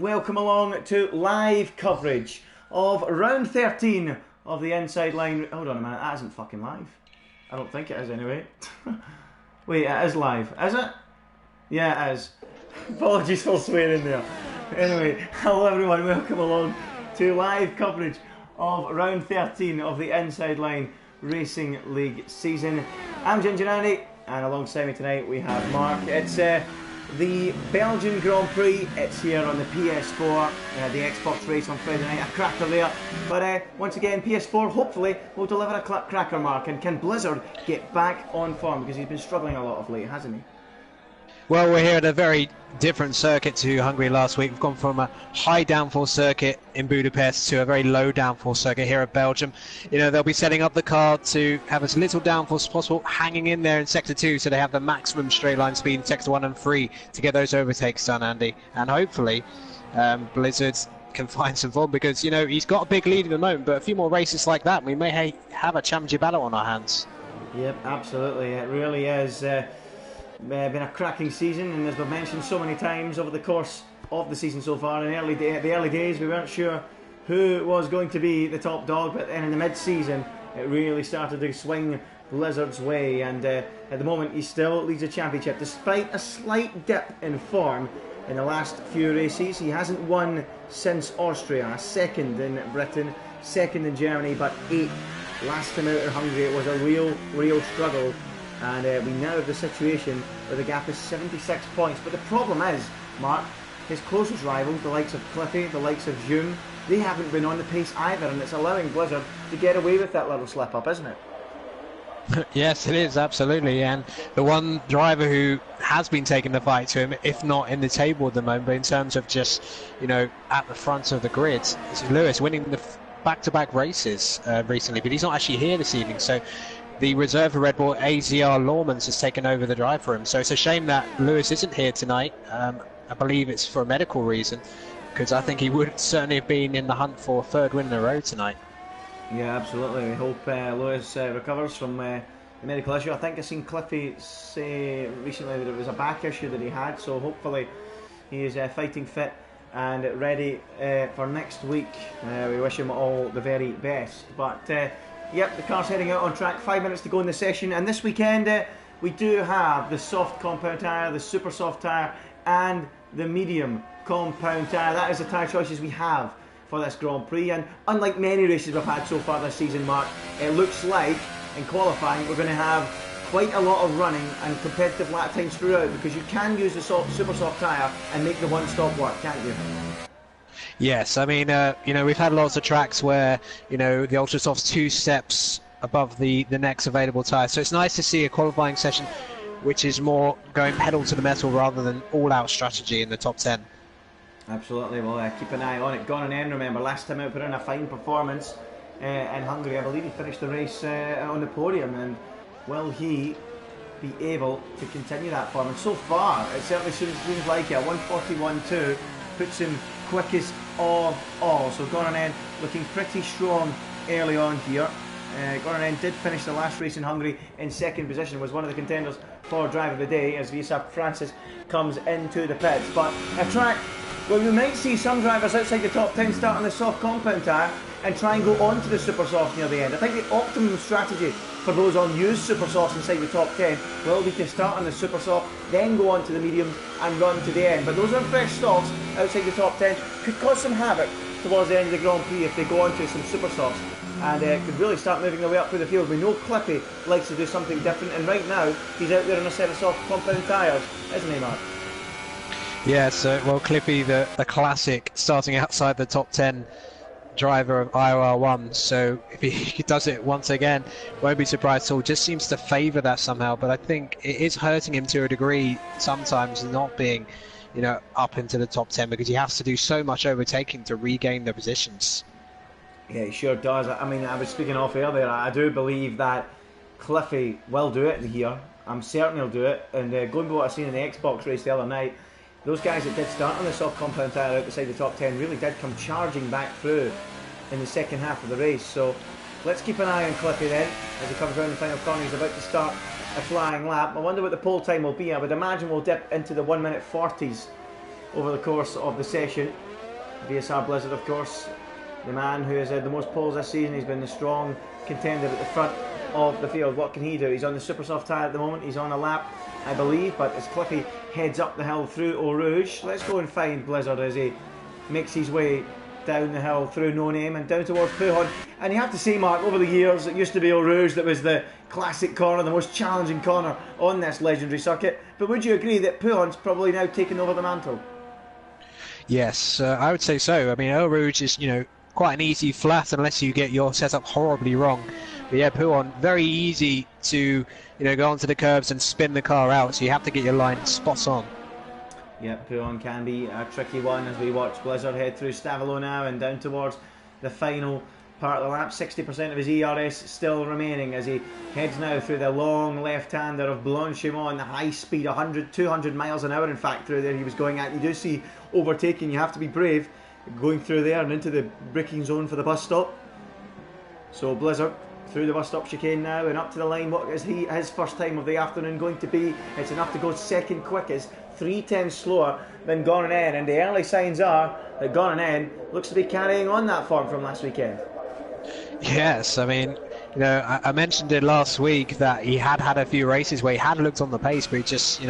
welcome along to live coverage of round 13 of the Inside Line. Hold on a minute, that isn't fucking live. I don't think it is anyway. Wait, it is live, is it? Yeah, it is. Apologies for swearing there. Anyway, hello everyone, welcome along to live coverage of round 13 of the Inside Line Racing League season. I'm Ginger Andy, and alongside me tonight we have Mark. It's the Belgian Grand Prix. It's here on the PS4, the Xbox race on Friday night, a cracker there. But once again, PS4 hopefully will deliver a cracker, Mark. And can Blizzard get back on form? Because he's been struggling a lot of late, hasn't he? Well, we're here at a very different circuit to Hungary last week. We've gone from a high downforce circuit in Budapest to a very low downforce circuit here at Belgium. You know, they'll be setting up the car to have as little downforce as possible, hanging in there in Sector 2 so they have the maximum straight line speed in Sector 1 and 3 to get those overtakes done, Andy. And hopefully Blizzard can find some form because, you know, he's got a big lead at the moment, but a few more races like that, we may have a championship battle on our hands. Yep, absolutely. It really is. Been a cracking season, and as we've mentioned so many times over the course of the season so far, in the early days we weren't sure who was going to be the top dog, but then in the mid-season it really started to swing Blizzard's way, and at the moment he still leads the championship despite a slight dip in form in the last few races. He hasn't won since Austria, second in Britain, second in Germany, but 8th last time out in Hungary. It was a real struggle. And we now have the situation where the gap is 76 points. But the problem is, Mark, his closest rival, the likes of Cliffy, the likes of Hume, they haven't been on the pace either, and it's allowing Blizzard to get away with that little slip up, isn't it? Yes, it is, absolutely. And the one driver who has been taking the fight to him, if not in the table at the moment, but in terms of just, you know, at the front of the grid, is Lewis, winning the back-to-back races recently, but he's not actually here this evening. So the reserve for Red Bull, AZR Lawmans, has taken over the drive for him. So it's a shame that Lewis isn't here tonight. I believe it's for a medical reason, because I think he would certainly have been in the hunt for a third win in a row tonight. Yeah, absolutely. We hope Lewis recovers from the medical issue. I think I've seen Cliffy say recently that it was a back issue that he had, so hopefully he is fighting fit and ready for next week. We wish him all the very best. But yep, the car's heading out on track, 5 minutes to go in the session, and this weekend we do have the soft compound tyre, the super soft tyre and the medium compound tyre. That is the tyre choices we have for this Grand Prix, and unlike many races we've had so far this season, Mark, it looks like in qualifying we're going to have quite a lot of running and competitive lap times throughout, because you can use the super soft tyre and make the one stop work, can't you? Yes, I mean, you know, we've had lots of tracks where, you know, the Ultra Soft's 2 steps above the next available tyre. So it's nice to see a qualifying session which is more going pedal to the metal rather than all-out strategy in the top 10. Absolutely, well, keep an eye on it. Gone and N, remember, last time out put in a fine performance in Hungary. I believe he finished the race on the podium, and will he be able to continue that form? And so far, it certainly seems like it. 141.2 puts him quickest of all. So Gordon N looking pretty strong early on here. Gordon N did finish the last race in Hungary in second position, was one of the contenders for drive of the day as Visa Francis comes into the pits. But a track where we might see some drivers outside the top 10 start on the soft compound tyre and try and go on to the super soft near the end. I think the optimum strategy for those on used super softs inside the top 10 will be to start on the super soft, then go on to the medium and run to the end. But those unfresh stalls outside the top 10 could cause some havoc towards the end of the Grand Prix if they go on to some super softs, and could really start moving their way up through the field. We know Cliffy likes to do something different, and right now he's out there on a set of soft compound tyres, isn't he, Mark? Yes, well, Cliffy, the classic, starting outside the top 10 driver of IOR1, so if he does it once again, won't be surprised at all. Just seems to favour that somehow, but I think it is hurting him to a degree sometimes, not being, you know, up into the top 10, because he has to do so much overtaking to regain the positions. Yeah, he sure does. I mean, I was speaking off air there, I do believe that Cliffy will do it here. I'm certain he'll do it, and going by what I've seen in the Xbox race the other night, those guys that did start on the soft compound tyre outside the top 10 really did come charging back through in the second half of the race. So let's keep an eye on Cliffy then as he comes around the final corner. He's about to start a flying lap. I wonder what the pole time will be. I would imagine we'll dip into the 1 minute 40s over the course of the session. VSR Blizzard, of course, the man who has had the most poles this season. He's been the strong contender at the front of the field. What can he do? He's on the super soft tyre at the moment. He's on a lap, I believe, but as Cliffy heads up the hill through Eau Rouge, let's go and find Blizzard as he makes his way down the hill through No Name and down towards Pouhon. And you have to say, Mark, over the years it used to be Eau Rouge that was the classic corner, the most challenging corner on this legendary circuit, but would you agree that Pouhon's probably now taken over the mantle? Yes, I would say so. I mean, Eau Rouge is, quite an easy flat unless you get your setup horribly wrong. But yeah, Pouhon, very easy to, go onto the curbs and spin the car out, so you have to get your line spot on. Yep, Pouhon can be a tricky one as we watch Blizzard head through Stavelot now and down towards the final part of the lap. 60% of his ERS still remaining as he heads now through the long left-hander of Blanchimont, the high speed, 100, 200 miles an hour in fact through there he was going at. You do see overtaking, you have to be brave going through there and into the braking zone for the bus stop. So Blizzard through the bus stop chicane now and up to the line. What is his first time of the afternoon going to be? It's enough to go second quickest, 3/10 slower than Gonanen, and the early signs are that Gonanen looks to be carrying on that form from last weekend. Yes, I mean, I mentioned it last week that he had a few races where he had looked on the pace, but he just,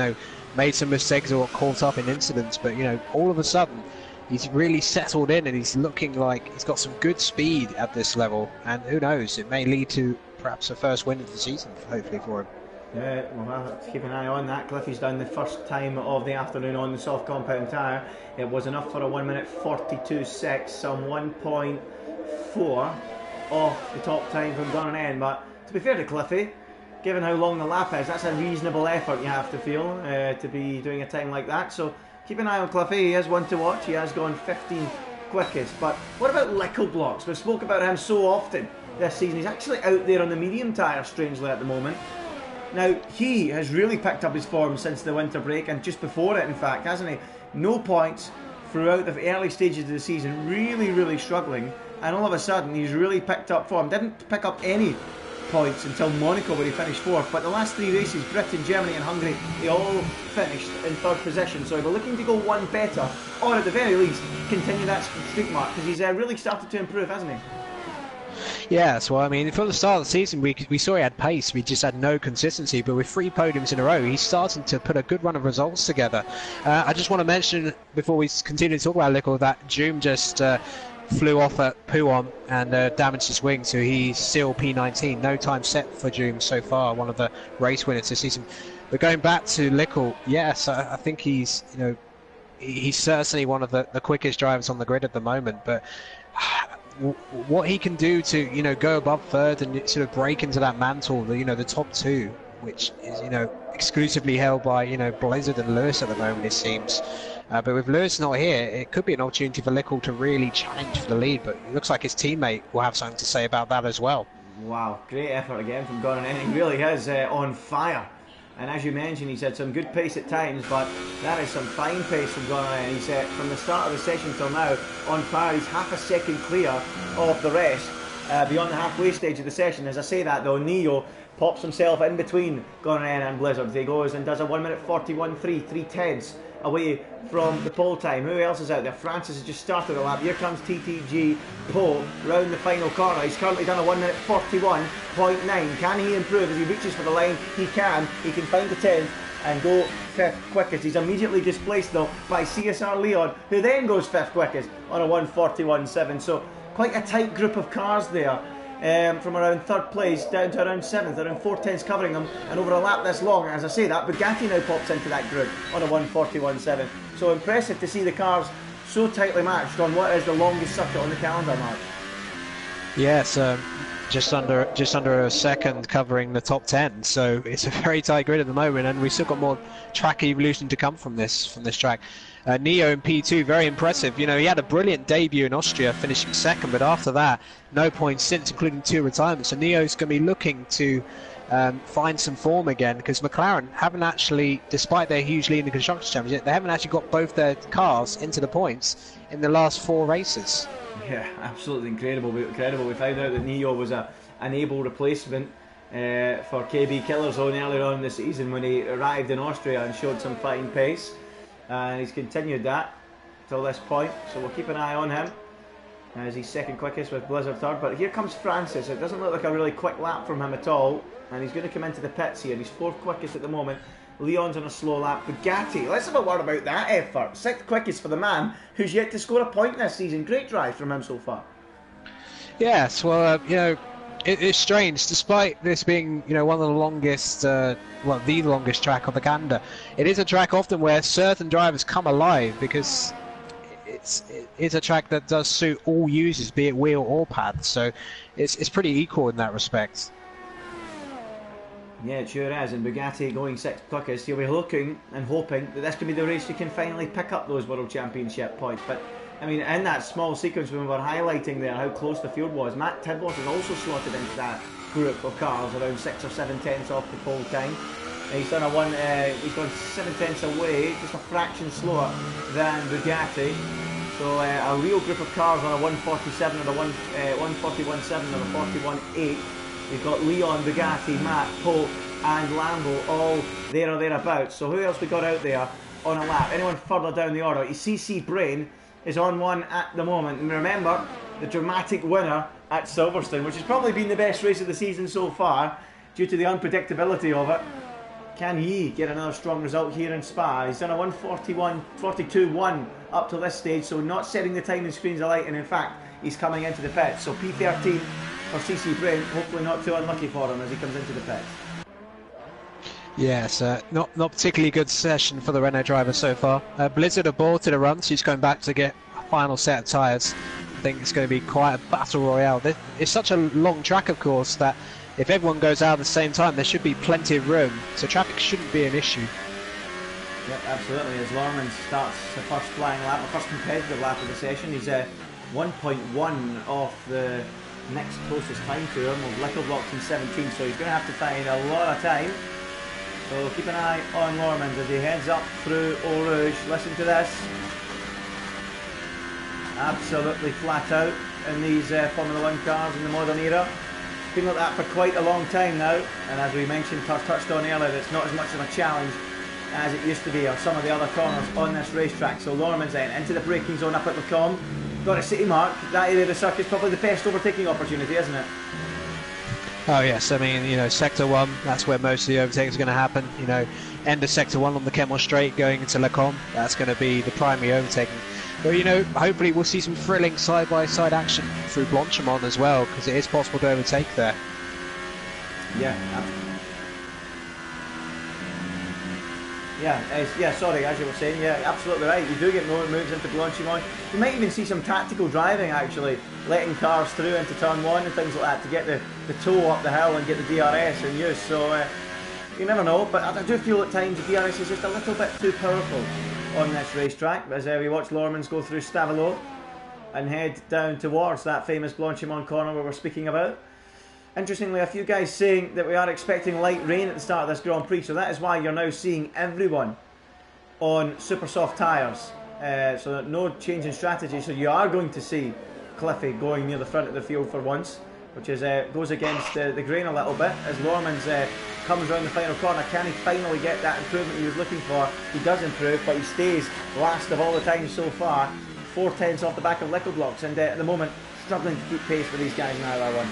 made some mistakes or got caught up in incidents. But, all of a sudden, he's really settled in and he's looking like he's got some good speed at this level. And who knows, it may lead to perhaps a first win of the season, hopefully, for him. Yeah, we'll have to keep an eye on that. Cliffy's done the first time of the afternoon on the soft compound tyre. It was enough for a 1 minute 42.6, some 1.4 off the top time from Gonanen. But to be fair to Cliffy, given how long the lap is, that's a reasonable effort you have to feel to be doing a time like that. So keep an eye on Cliffy. He is one to watch. He has gone 15 quickest. But what about Lickle Blocks? We've spoke about him so often this season. He's actually out there on the medium tyre, strangely, at the moment. Now, he has really picked up his form since the winter break, and just before it, in fact, hasn't he? No points throughout the early stages of the season, really struggling, and all of a sudden he's really picked up form. Didn't pick up any points until Monaco where he finished fourth, but the last three races, Britain, Germany and Hungary, they all finished in third position. So we're looking to go one better, or at the very least continue that streak, mark, because he's really started to improve, hasn't he? Yes, well, I mean, from the start of the season, we saw he had pace. We just had no consistency. But with 3 podiums in a row, he's starting to put a good run of results together. I just want to mention, before we continue to talk about Lickle, that Joom just flew off at Pouhon and damaged his wing, so he's still P19. No time set for Joom so far, one of the race winners this season. But going back to Lickle, yes, I think he's, he's certainly one of the quickest drivers on the grid at the moment. But what he can do to go above third and sort of break into that mantle, the top two, which is exclusively held by Blizzard and Lewis at the moment, it seems. But with Lewis not here, it could be an opportunity for Lickle to really challenge for the lead. But it looks like his teammate will have something to say about that as well. Wow, great effort again from Gonanen. He really is on fire. And as you mentioned, he's had some good pace at times, but that is some fine pace from Gonanen. He's from the start of the session till now on fire. He's half a second clear of the rest beyond the halfway stage of the session. As I say that though, Neo pops himself in between Gonanen and Blizzard. He goes and does a 1 minute 41.3, 3/10 away from the pole time. Who else is out there? Francis has just started a lap. Here comes TTG Poe round the final corner. He's currently done a 1 minute 41.9. Can he improve as he reaches for the line? He can. He can find the 10th and go fifth quickest. He's immediately displaced though by CSR Leon, who then goes fifth quickest on a 1:41.7. So quite a tight group of cars there. From around third place down to around 7th, around 4/10 covering them, and over a lap this long. As I say that, Bugatti now pops into that group on a 1:41.7. So impressive to see the cars so tightly matched on what is the longest circuit on the calendar, Mark. Yes, just under a second covering the top 10. So it's a very tight grid at the moment, and we've still got more track evolution to come from this track. Neo in P2, very impressive. He had a brilliant debut in Austria, finishing second, but after that, no points since, including 2 retirements. So Neo's going to be looking to find some form again, because McLaren haven't actually, despite their huge lead in the Constructors' Championship, they haven't actually got both their cars into the points in the last 4 races. Yeah, absolutely incredible. We found out that Neo was an able replacement for KB Killerzone earlier on in the season when he arrived in Austria and showed some fine pace. And he's continued that till this point, so we'll keep an eye on him as he's second quickest with Blizzard third. But here comes Francis. It doesn't look like a really quick lap from him at all, and he's going to come into the pits here. He's fourth quickest at the moment. Leon's on a slow lap. Bugatti, let's have a word about that effort. Sixth quickest for the man who's yet to score a point this season. Great drive from him so far. Yes, well, you know, it's strange. Despite this being, you know, one of the longest, the longest track on the Gander, it is a track often where certain drivers come alive because it's a track that does suit all users, be it wheel or pad. So it's pretty equal in that respect. Yeah, it sure is, and Bugatti going sixth quickest. He'll be looking and hoping that this can be the race you can finally pick up those World Championship points. But, I mean, in that small sequence when we were highlighting there how close the field was, Matt Tibbles is also slotted into that group of cars around 6 or 7 tenths off the pole time. He's done he's gone 7 tenths away, just a fraction slower than Bugatti. So a real group of cars on a 147 or a 141.7 or a 41.8. We've got Leon, Bugatti, Matt, Pope and Lambo all there or thereabouts. So who else we got out there on a lap? Anyone further down the order? CC Brain is on one at the moment. And remember, the dramatic winner at Silverstone, which has probably been the best race of the season so far due to the unpredictability of it. Can he get another strong result here in Spa? He's done a 1:42.1 up to this stage, so not setting the timing screens alight, and in fact, he's coming into the pits. So P13 for CC Brain, hopefully not too unlucky for him as he comes into the pits. Yes, not particularly good session for the Renault driver so far. Blizzard aborted a run, so he's going back to get a final set of tyres. I think it's going to be quite a battle royale. It's such a long track, of course, that if everyone goes out at the same time, there should be plenty of room, so traffic shouldn't be an issue. Yep, absolutely. As Lorman starts the first flying lap, the first competitive lap of the session, he's 1.1 off the next closest time to him of Lickelblocks in 17, so he's going to have to find a lot of time. So keep an eye on Lormans as he heads up through Eau Rouge. Listen to this. Absolutely flat out in these Formula 1 cars in the modern era. Been like that for quite a long time now, and as we mentioned, touched on earlier, it's not as much of a challenge as it used to be on some of the other corners on this racetrack. So Lormans then into the braking zone up at Lacombe. Got a city mark. That area of the circuit is probably the best overtaking opportunity, isn't it? Oh yes, I mean, you know, Sector 1, that's where most of the overtakes are going to happen. You know, end of Sector 1 on the Kemmel Straight going into Lacombe, that's going to be the primary overtaking. But, you know, hopefully we'll see some thrilling side-by-side action through Blanchimont as well, because it is possible to overtake there. Yeah, sorry, as you were saying, yeah, absolutely right. You do get more moves into Blanchimont. You might even see some tactical driving, actually, letting cars through into turn 1 and things like that to get the toe up the hill and get the DRS in use. So you never know, but I do feel at times the DRS is just a little bit too powerful on this racetrack, as we watch Lormans go through Stavelot and head down towards that famous Blanchimont corner we were speaking about. Interestingly, a few guys saying that we are expecting light rain at the start of this Grand Prix, so that is why you're now seeing everyone on super soft tyres. So no change in strategy, so you are going to see Cliffy going near the front of the field for once, which is goes against the grain a little bit as Lormans comes around the final corner. Can he finally get that improvement he was looking for? He does improve, but he stays last of all the time so far, 4 tenths off the back of Lickelblocks, and at the moment struggling to keep pace for these guys in IR1.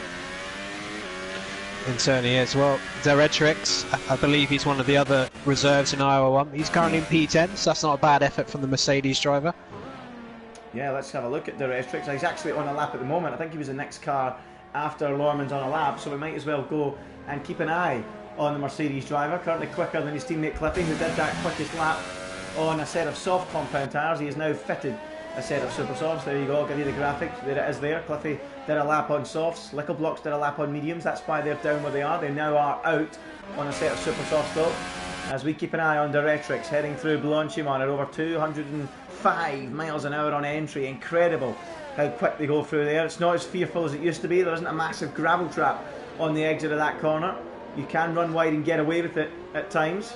It certainly is. Well, Zeretrix, I believe he's one of the other reserves in IR1. He's currently in P10, so that's not a bad effort from the Mercedes driver. Yeah, let's have a look at Zeretrix. He's actually on a lap at the moment. I think he was the next car after Lormans on a lap, so we might as well go and keep an eye on the Mercedes driver, currently quicker than his teammate Cliffy, who did that quickest lap on a set of soft compound tyres. He has now fitted a set of super softs. There you go, I'll give you the graphic. There it is there. Cliffy did a lap on softs, Lickelblocks did a lap on mediums. That's why they're down where they are. They now are out on a set of super softs though, as we keep an eye on Zeretrix heading through Blanchimont at over 205 miles an hour on entry. Incredible how quick they go through there. It's not as fearful as it used to be. There isn't a massive gravel trap on the exit of that corner. You can run wide and get away with it at times.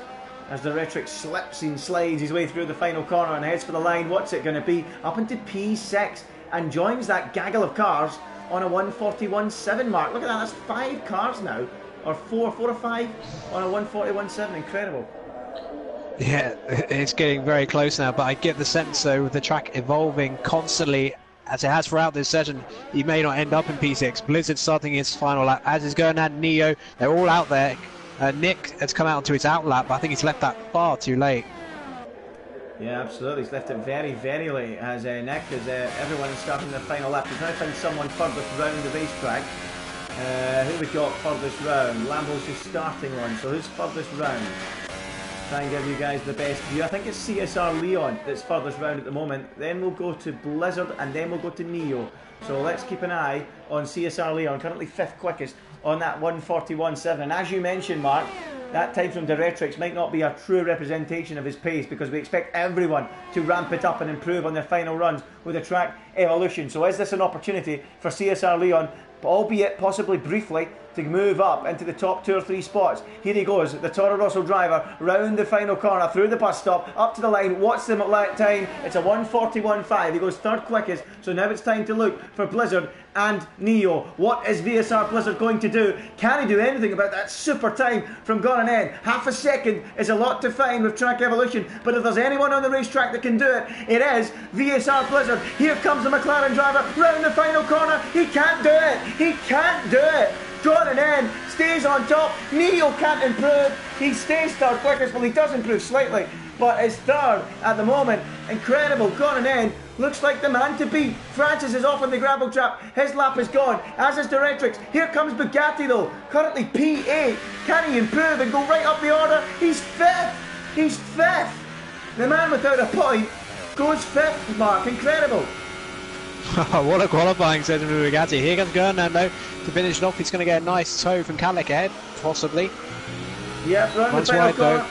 As Zeretrix slips and slides his way through the final corner and heads for the line. What's it going to be? Up into P6 and joins that gaggle of cars on a 141.7 mark. Look at that, that's 5 cars now, or 4 or 5 on a 141.7. Incredible. Yeah, it's getting very close now, but I get the sense, though, with the track evolving constantly, as it has throughout this session, he may not end up in P6. Blizzard starting his final lap, as is going and Neo. They're all out there. Nick has come out onto his out lap, but I think he's left that far too late. Yeah, absolutely. He's left it very, very late, as Nick, as everyone is starting their final lap. He's trying to find someone furthest round the racetrack. Who we got furthest round? Lambo's just starting one, so who's furthest round? Try and give you guys the best view. I think it's CSR Leon that's furthest round at the moment. Then we'll go to Blizzard, and then we'll go to Neo. So let's keep an eye on CSR Leon, currently 5th quickest on that 1:41.7. And as you mentioned, Mark, that time from Directrix might not be a true representation of his pace, because we expect everyone to ramp it up and improve on their final runs with the track evolution. So is this an opportunity for CSR Leon, albeit possibly briefly, to move up into the top 2 or 3 spots? Here he goes, the Toro Rosso driver, round the final corner, through the bus stop, up to the line. What's the time? It's a 1:41.5. He goes 3rd quickest, so now it's time to look for Blizzard and Neo. What is VSR Blizzard going to do? Can he do anything about that super time from Gone N? Half a second is a lot to find with track evolution, but if there's anyone on the racetrack that can do it, it is VSR Blizzard. Here comes the McLaren driver, round the final corner. He can't do it. He can't do it. Gone N stays on top. Neo can't improve. He stays 3rd quickest. Well, he does improve slightly, but is 3rd at the moment. Incredible. Gone N looks like the man to beat. Francis is off on the gravel trap. His lap is gone, as is Directrix. Here comes Bugatti though, currently P8. Can he improve and go right up the order? He's 5th. He's 5th. The man without a point goes 5th, Mark. Incredible. What a qualifying session for Bugatti. Here comes Gernando to finish it off. He's going to get a nice toe from Kalik ahead, possibly. Yep, run the final corner.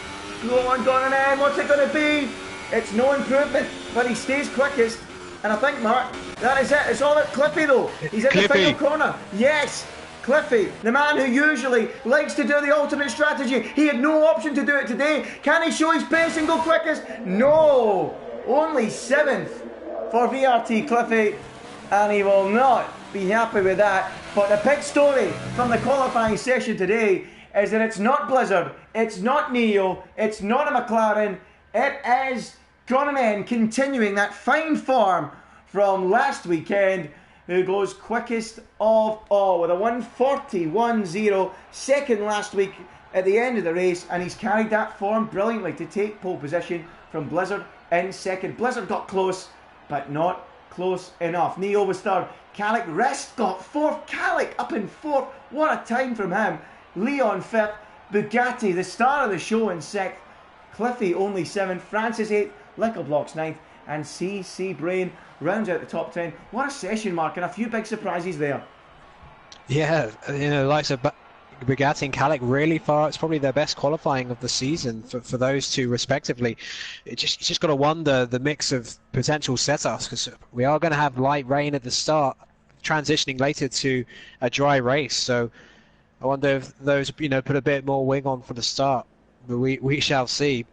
Go on, Gone N. What's it going to be? It's no improvement, but he stays quickest. And I think, Mark, that is it. It's all at Cliffy though. He's at the final corner. Yes, Cliffy, the man who usually likes to do the ultimate strategy. He had no option to do it today. Can he show his pace and go quickest? No, only 7th for VRT Cliffy, and he will not be happy with that. But the big story from the qualifying session today is that it's not Blizzard, it's not Neo, it's not a McLaren, it is Gone N continuing that fine form from last weekend, who goes quickest of all with a 1:41.0, 2nd last week at the end of the race, and he's carried that form brilliantly to take pole position from Blizzard in 2nd. Blizzard got close, but not close enough. Neo was 3rd. Kalik Rest got 4th. Kalik up in 4th. What a time from him. Leon 5th. Bugatti, the star of the show, in 6th. Cliffy only 7th. Francis 8th. Lickleblocks 9th. And CC Brain rounds out the top 10. What a session, Mark, and a few big surprises there. Yeah, you know, likes of Bugatti and Kalik really far. It's probably their best qualifying of the season for those two respectively. You just got to wonder the mix of potential setups, because we are going to have light rain at the start, transitioning later to a dry race. So I wonder if those, put a bit more wing on for the start. But we shall see.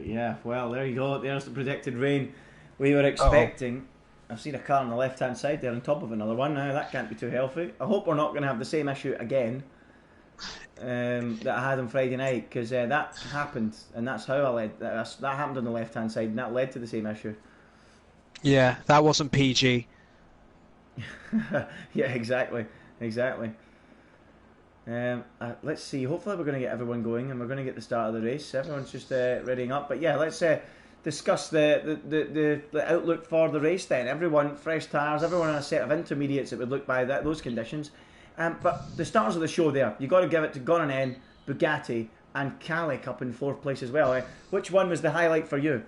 Yeah, well, there you go. There's the predicted rain we were expecting. I've seen a car on the left-hand side there on top of another one. Now that can't be too healthy. I hope we're not going to have the same issue again that I had on Friday night, because that happened, and that's how I led. That happened on the left-hand side, and that led to the same issue. Yeah, that wasn't PG. Yeah, exactly. Let's see. Hopefully we're going to get everyone going, and we're going to get the start of the race. Everyone's just readying up. But yeah, let's discuss the outlook for the race then. Everyone, fresh tyres, everyone on a set of intermediates that would look by those conditions. But the stars of the show there, you've got to give it to Gone N, Bugatti, and Kalik up in 4th place as well. Which one was the highlight for you?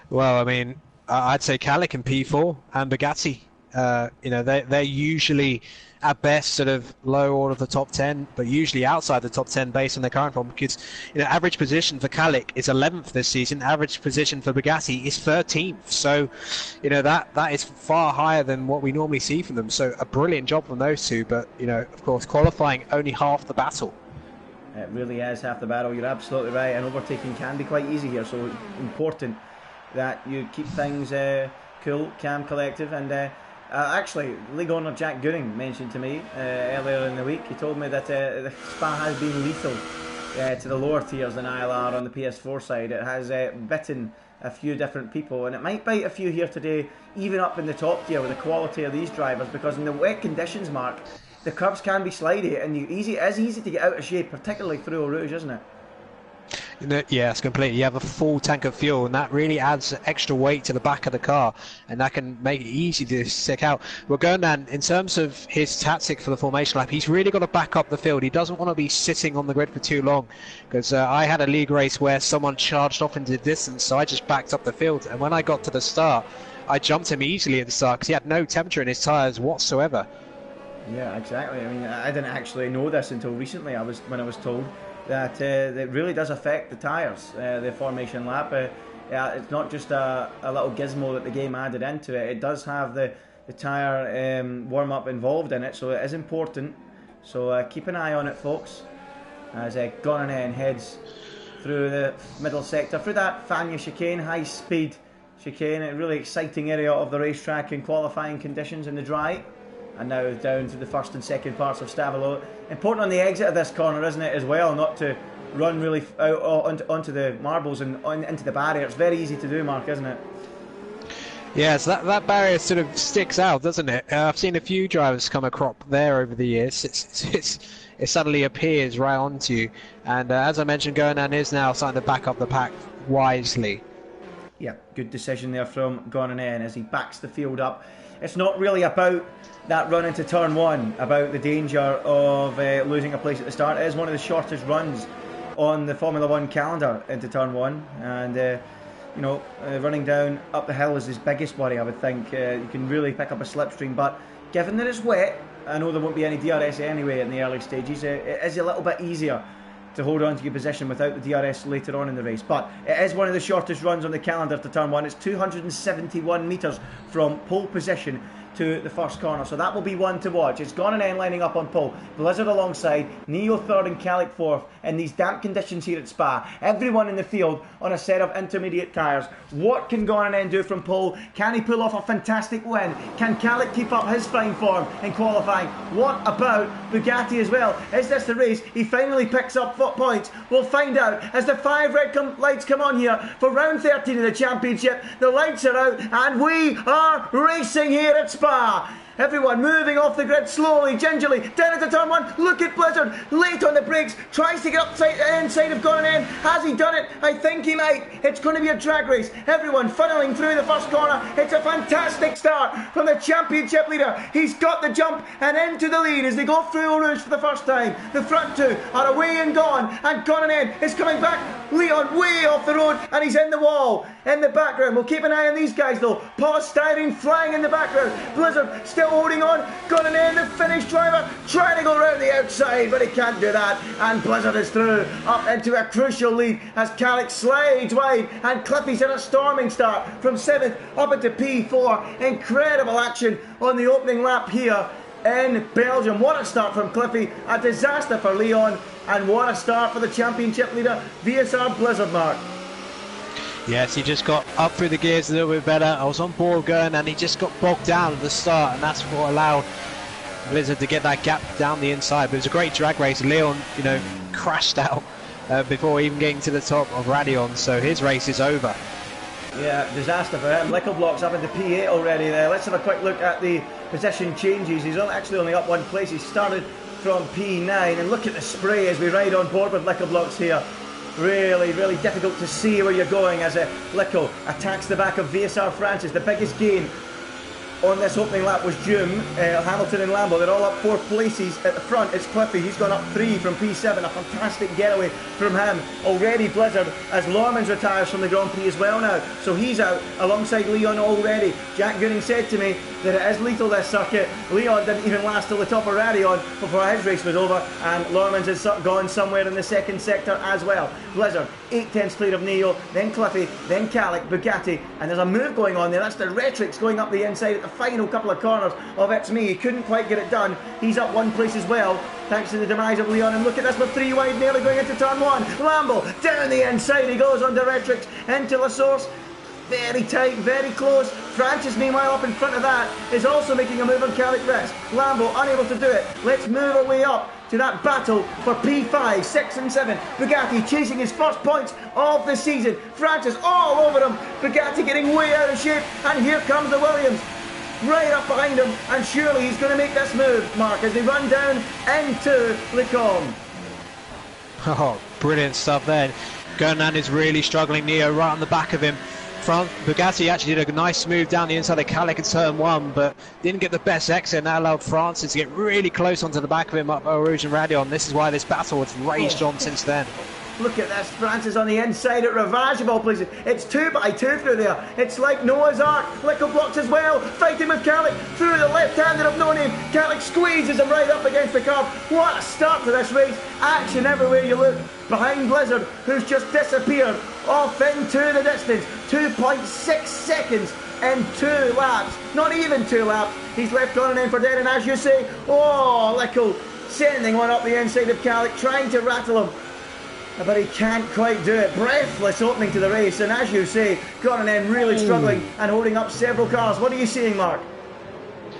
Well, I mean, I'd say Kalik in P4 and Bugatti. They're usually at best sort of low order of the top 10, but usually outside the top 10 based on their current form. Because average position for Kalik is 11th this season. Average position for Bugatti is 13th. So, that is far higher than what we normally see from them. So a brilliant job from those two. But of course, qualifying only half the battle. It really is half the battle. You're absolutely right, and overtaking can be quite easy here. So important that you keep things cool, calm, collective, and. Actually, league owner Jack Gooding mentioned to me earlier in the week, he told me that the Spa has been lethal to the lower tiers than ILR on the PS4 side. It has bitten a few different people, and it might bite a few here today, even up in the top tier with the quality of these drivers, because in the wet conditions, Mark, the curves can be slidey, and it is easy to get out of shape, particularly through Eau Rouge, isn't it? Yes, completely. You have a full tank of fuel, and that really adds extra weight to the back of the car, and that can make it easy to stick out. Well, Gernan, in terms of his tactic for the formation lap, he's really got to back up the field. He doesn't want to be sitting on the grid for too long, because I had a league race where someone charged off into the distance, so I just backed up the field, and when I got to the start, I jumped him easily at the start because he had no temperature in his tyres whatsoever. Yeah, exactly. I mean, I didn't actually know this until recently. When I was told that it really does affect the tyres, the formation lap. It's not just a little gizmo that the game added into it. It does have the tyre warm-up involved in it, so it is important. So keep an eye on it, folks, as Gornan heads through the middle sector, through that Fagnes chicane, high-speed chicane, a really exciting area of the racetrack in qualifying conditions in the dry. And now down to the first and second parts of Stavelot. Important on the exit of this corner, isn't it, as well, not to run really out onto the marbles and into the barrier. It's very easy to do, Mark, isn't it? Yeah, so that barrier sort of sticks out, doesn't it? I've seen a few drivers come across there over the years. It suddenly appears right onto you. And as I mentioned, Gernan is now starting to back up the pack wisely. Yeah, good decision there from Gornan as he backs the field up. It's not really about that run into turn one, about the danger of losing a place at the start. It is one of the shortest runs on the Formula One calendar into turn one, and running down up the hill is his biggest worry, I would think. You can really pick up a slipstream, but given that it's wet, I know there won't be any DRS anyway in the early stages. It is a little bit easier to hold on to your position without the DRS later on in the race, but it is one of the shortest runs on the calendar to turn one. It's 271 metres from pole position to the first corner, so that will be one to watch. It's Gornan lining up on pole, Blizzard alongside, Neo third and Kalik fourth in these damp conditions here at Spa. Everyone in the field on a set of intermediate tyres. What can Gornan do from pole? Can he pull off a fantastic win? Can Kalik keep up his fine form in qualifying? What about Bugatti as well? Is this the race he finally picks up points? We'll find out as the 5 red lights come on here for round 13 of the championship. The lights are out and we are racing here at Spa. Everyone moving off the grid slowly, gingerly, down into turn one. Look at Blizzard, late on the brakes, tries to get inside of Gornan. Has he done it? I think he might. It's going to be a drag race. Everyone funneling through the first corner. It's a fantastic start from the championship leader. He's got the jump and into the lead as they go through Eau Rouge for the first time. The front two are away and gone, and Gornan is coming back. Leon way off the road, and he's in the wall. In the background, we'll keep an eye on these guys though. Polystyrene flying in the background. Blizzard still holding on. Gornan, the Finnish driver, trying to go round the outside, but he can't do that. And Blizzard is through, up into a crucial lead as Kalik slides wide. And Cliffy's in a storming start from 7th up into P4. Incredible action on the opening lap here in Belgium. What a start from Cliffy. A disaster for Leon. And what a start for the championship leader, VSR Blizzard, Mark. Yes, he just got up through the gears a little bit better. I was on board going and he just got bogged down at the start, and that's what allowed Blizzard to get that gap down the inside. But it was a great drag race. Leon, crashed out before even getting to the top of Radion, so his race is over. Yeah, disaster for him. Lickelblock's up into P8 already there. Let's have a quick look at the position changes. He's actually only up one place. He started from P9, and look at the spray as we ride on board with Lickelblocks here. Really, really difficult to see where you're going as Lickel attacks the back of VSR Francis. The biggest gain on this opening lap was Doom, Hamilton and Lambo. They're all up 4 places at the front. It's Cliffy. He's gone up 3 from P7. A fantastic getaway from him. Already Blizzard as Lormans retires from the Grand Prix as well now. So he's out alongside Leon already. Jack Gooning said to me that it is lethal, this circuit. Leon didn't even last till the top of Radion before his race was over, and Lormans has gone somewhere in the second sector as well. Blizzard 8/10 clear of Neo, then Cliffy, then Kalik, Bugatti, and there's a move going on there. That's the Retrix going up the inside at the final couple of corners of It's Me. He couldn't quite get it done. He's up one place as well, thanks to the demise of Leon. And look at this with 3 wide, nearly going into turn 1. Lambo down the inside, he goes under Retrix into La Source. Very tight, very close. Francis, meanwhile, up in front of that, is also making a move on Kalik Ritz. Lambo unable to do it. Let's move our way up to that battle for P5, 6 and 7. Bugatti chasing his first points of the season. Francis all over him. Bugatti getting way out of shape, and here comes the Williams. Right up behind him, and surely he's going to make this move, Mark, as they run down into Le Combe. Oh, brilliant stuff there. Gernan is really struggling. Neo right on the back of him. Bugatti actually did a nice move down the inside of Kalik in turn 1, but didn't get the best exit, and that allowed Francis to get really close onto the back of him up Eau Rouge and Radion. This is why this battle has raged on since then. Look at this, Francis on the inside at Ravage of all places. It's 2x2 through there. It's like Noah's Ark. Lickle blocks as well, fighting with Kalik through the left-hander of No Name. Kalik squeezes him right up against the curb. What a start to this race. Action everywhere you look. Behind Blizzard, who's just disappeared off into the distance. 2.6 seconds in 2 laps. Not even 2 laps. He's left on and in for dead, and as you say, oh, Lickle sending one up the inside of Kalik, trying to rattle him. But he can't quite do it. Breathless opening to the race, and as you say, Goronen really struggling and holding up several cars. What are you seeing, Mark?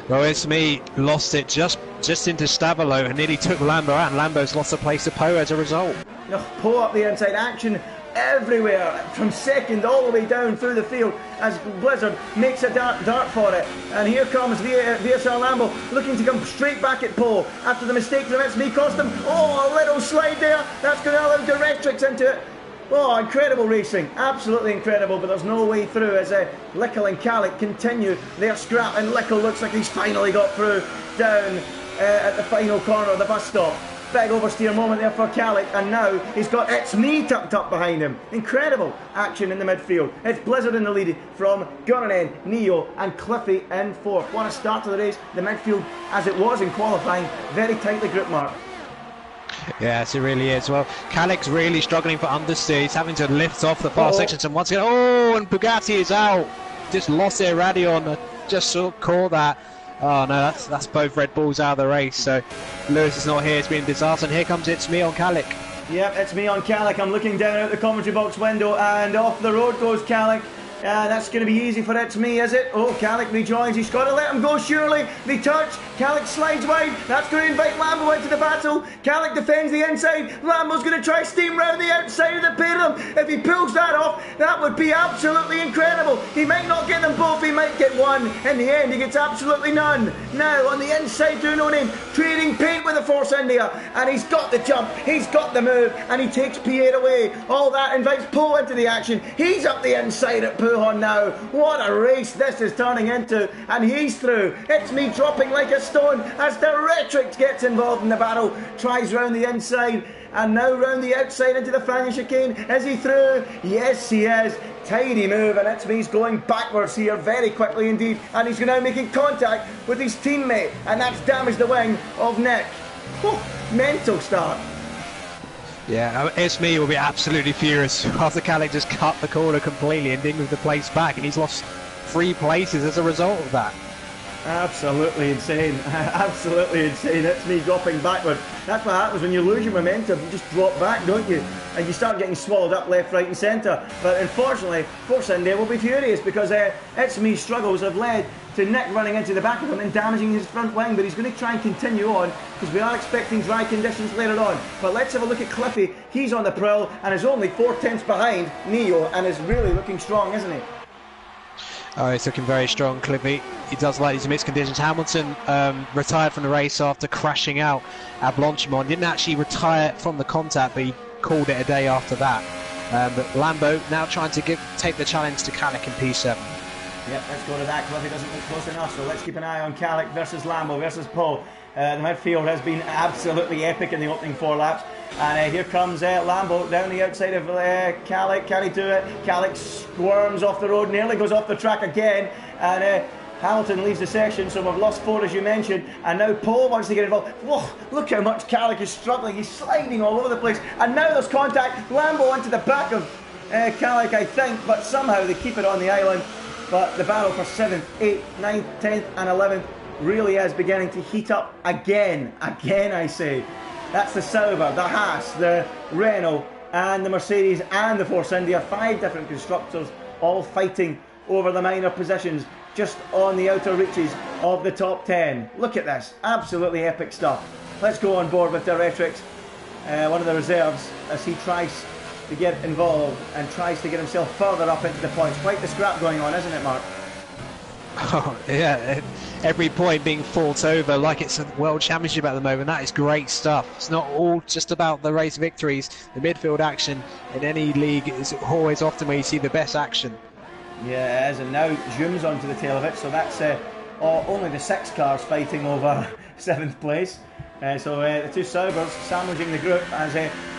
Well, it's me. Lost it just into Stavolo and nearly took Lambo out, and Lambo's lost a place to Poe as a result. Oh, Poe up the inside, action everywhere, from second all the way down through the field as Blizzard makes a dart for it. And here comes VSR Lambo looking to come straight back at Poe after the mistake from It's Me cost him. Oh, a little slide there. That's going to allow Directrix into it. Oh, incredible racing, absolutely incredible, but there's no way through as Lickle and Kalik continue their scrap, and Lickle looks like he's finally got through down at the final corner of the bus stop. Big oversteer moment there for Kalik, and now he's got It's Me tucked up behind him. Incredible action in the midfield. It's Blizzard in the lead from Goronen, Neo and Cliffy in 4th. What a start to the race. The midfield, as it was in qualifying, very tightly grouped, Mark. Yes, it really is. Well, Kalik's really struggling for understeer. He's having to lift off the far sections, and once again, oh, and Bugatti is out. Just lost it, Radion. Just sort of caught that. Oh no, that's both Red Bulls out of the race. So Lewis is not here. It's been a disaster. And here comes It's Me on Kalik. Yep, It's Me on Kalik. I'm looking down out the commentary box window, and off the road goes Kalik. That's going to be easy for It's Me, is it? Oh, Kalik rejoins. He's got to let him go, surely. They touch. Kalik slides wide. That's going to invite Lambo into the battle. Kalik defends the inside. Lambo's going to try steam round the outside of the pair of them. If he pulls that off, that would be absolutely incredible. He might not get them both. He might get one. In the end, he gets absolutely none. Now, on the inside, through No Name, trading paint with the Force India. And he's got the jump. He's got the move. And he takes P8 away. All that invites Poe into the action. He's up the inside at Pujon now. What a race this is turning into. And he's through. It's Me dropping like a stone as Directrix gets involved in the battle. Tries round the inside and now round the outside into the Fanion chicane. Is he through? Yes, he is. Tidy move, and It's Me's going backwards here very quickly indeed, and he's now making contact with his teammate, and that's damaged the wing of Nick. Oh, mental start. Yeah, It's Me will be absolutely furious after Kalik just cut the corner completely and didn't move the place back, and he's lost 3 places as a result of that. Absolutely insane. Absolutely insane. It's Me dropping backward. That's what happens when you lose your momentum. You just drop back, don't you? And you start getting swallowed up left, right and centre. But unfortunately, Force India will be furious because It's Me's struggles have led to Nick running into the back of him and damaging his front wing. But he's going to try and continue on because we are expecting dry conditions later on. But let's have a look at Cliffy. He's on the prowl and is only 4 tenths behind Neo and is really looking strong, isn't he? Oh, he's looking very strong, Cliffy. He does like these mixed conditions. Hamilton retired from the race after crashing out at Blanchimont. Didn't actually retire from the contact, but he called it a day after that. But Lambo now trying to take the challenge to Kalik in P7. Yep, let's go to that. Cliffy doesn't look close enough, so let's keep an eye on Kalik versus Lambo versus Poe. The midfield has been absolutely epic in the opening 4 laps. And here comes Lambo down the outside of Kalik. Can he do it? Kalik squirms off the road, nearly goes off the track again. And Hamilton leaves the session, so we've lost 4 as you mentioned. And now Poe wants to get involved. Whoa, look how much Kalik is struggling. He's sliding all over the place. And now there's contact. Lambo onto the back of Kalik, I think. But somehow they keep it on the island. But the battle for 7th, 8th, 9th, 10th and 11th really is beginning to heat up again. Again, I say. That's the Sauber, the Haas, the Renault and the Mercedes and the Force India. 5 different constructors all fighting over the minor positions just on the outer reaches of the top 10. Look at this, absolutely epic stuff. let's go on board with Diretrix, one of the reserves, as he tries to get involved and tries to get himself further up into the points. Quite the scrap going on, isn't it, Mark? Oh, yeah, every point being fought over like it's a world championship at the moment. That is great stuff. It's not all just about the race victories. The midfield action in any league is always often where you see the best action. Yeah, it is, and now Zoom's onto the tail of it, so that's only the 6 cars fighting over 7th place. So the two Saubers sandwiching the group as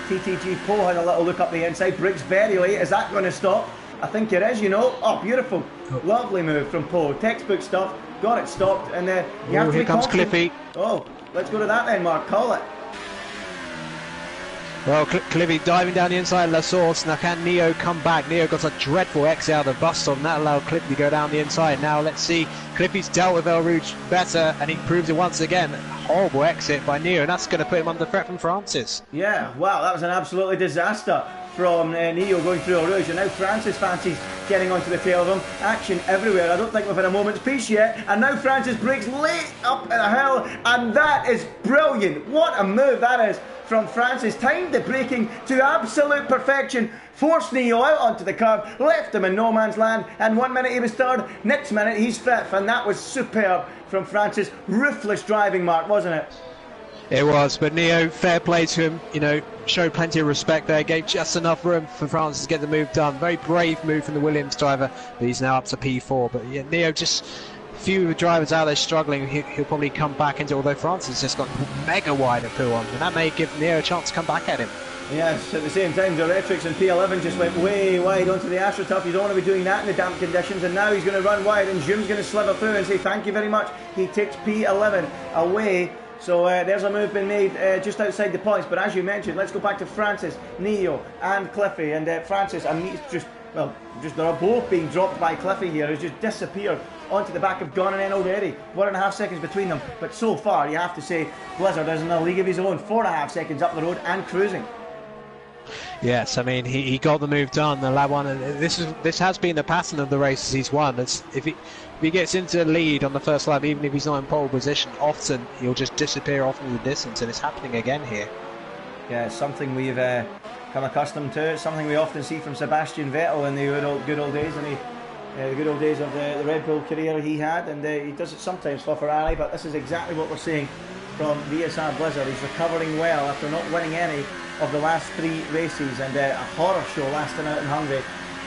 TTG Poe had a little look up the inside. Briggs very late. Is that going to stop? I think it is, you know. Oh, beautiful. Lovely move from Poe. Textbook stuff. Got it stopped. And you have to here be comes confident. Cliffy. Oh, let's go to that then, Mark. Call it. Well, Cliffy diving down the inside of La Source. Now can Neo come back? Neo got a dreadful exit out of the bus stop, and that allowed Cliffy to go down the inside. Now let's see. Cliffy's dealt with El Rouge better, and he proves it once again. Horrible exit by Neo, and that's going to put him under threat from Francis. Yeah, wow, that was an absolutely disaster from Neo going through El Rouge, and now Francis fancies getting onto the tail of him. Action everywhere. I don't think we've had a moment's peace yet, and now Francis breaks late up the hill, and that is brilliant. What a move that is from Francis. Timed the braking to absolute perfection, forced Neo out onto the curb, left him in no man's land, and 1 minute he was third, next minute he's fifth, and that was superb from Francis. Ruthless driving, Mark, wasn't it? It was, but Neo, fair play to him, you know, showed plenty of respect there, gave just enough room for Francis to get the move done. Very brave move from the Williams driver, but he's now up to P4. But yeah, Neo, just few drivers out there struggling. He'll probably come back into, although Francis just got mega wide at P1, and that may give Neo a chance to come back at him. Yes, at the same time, Diretrix and P11 just went way wide onto the AstroTurf. You don't want to be doing that in the damp conditions, and now he's going to run wide, and Zoom's going to sliver through and say thank you very much. He takes P11 away. So there's a move being made just outside the points. But as you mentioned, let's go back to Francis, Neo and Cliffy. And Francis, and he's just they're both being dropped by Cliffy here. He's just disappeared onto the back of Gonnan already. 1.5 seconds between them. But so far, you have to say, Blizzard is in a league of his own. 4.5 seconds up the road and cruising. Yes, I mean he got the move done. The lap one. This has been the pattern of the races he's won. If he gets into the lead on the first lap, even if he's not in pole position, often he'll just disappear off in the distance, and it's happening again here. Yeah, it's something we've come accustomed to. It's something we often see from Sebastian Vettel in the good old days, and the good old days of the Red Bull career he had, and he does it sometimes for Ferrari. But this is exactly what we're seeing from VSR Blizzard. He's recovering well after not winning any of the last 3 races, and a horror show lasting out in Hungary.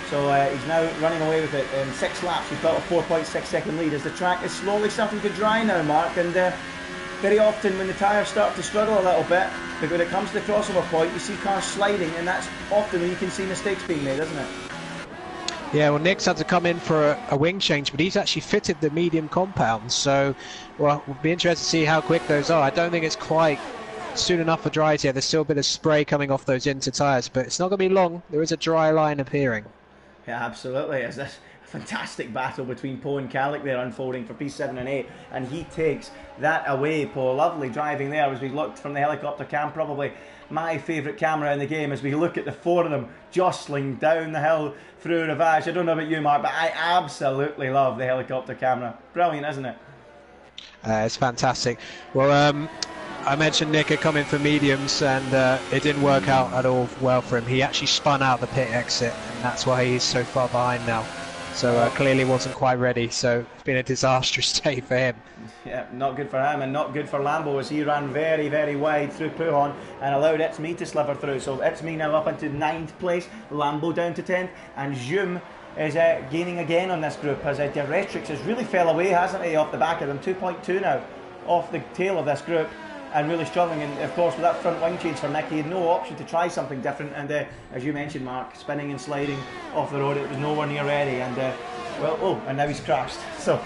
So he's now running away with it. In 6 laps, he's built a 4.6 second lead as the track is slowly starting to dry now, Mark. And very often when the tyres start to struggle a little bit, but when it comes to the crossover point, you see cars sliding, and that's often when you can see mistakes being made, isn't it? Yeah, well, Nick's had to come in for a wing change, but he's actually fitted the medium compound. So, well, we'll be interested to see how quick those are. I don't think it's quite soon enough for dries yet. There's still a bit of spray coming off those inner tyres, but it's not going to be long. There is a dry line appearing. Yeah, absolutely. It's this fantastic battle between Poe and Kalik there unfolding for P7 and 8, and he takes that away. Poe, lovely driving there as we looked from the helicopter cam, probably my favourite camera in the game, as we look at the 4 of them jostling down the hill through Ravage. I don't know about you, Mark, but I absolutely love the helicopter camera. Brilliant, isn't it? It's fantastic. Well, I mentioned Nick had come in for mediums, and it didn't work out at all well for him. He actually spun out the pit exit, and that's why he's so far behind now. So clearly wasn't quite ready, so it's been a disastrous day for him. Yeah, not good for him, and not good for Lambo, as he ran very, very wide through Pouhon and allowed It's Me to sliver through. So It's Me now up into 9th place, Lambo down to 10th, and Zoom is gaining again on this group, as Diretrix has really fell away, hasn't he, off the back of them. 2.2 now off the tail of this group, and really struggling. And of course, with that front wing change for Nick, he had no option to try something different. And as you mentioned, Mark, spinning and sliding off the road, it was nowhere near ready. And and now he's crashed. So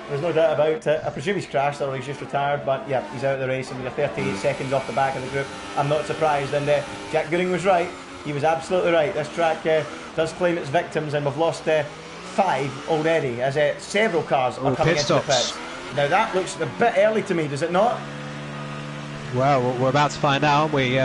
there's no doubt about it. I presume he's crashed or he's just retired, but yeah, he's out of the race, and with 38 seconds off the back of the group, I'm not surprised. And Jack Gooding was right. He was absolutely right. This track does claim its victims, and we've lost 5 already, as several cars are coming into the pits. Now that looks a bit early to me, does it not? Well, we're about to find out, aren't we?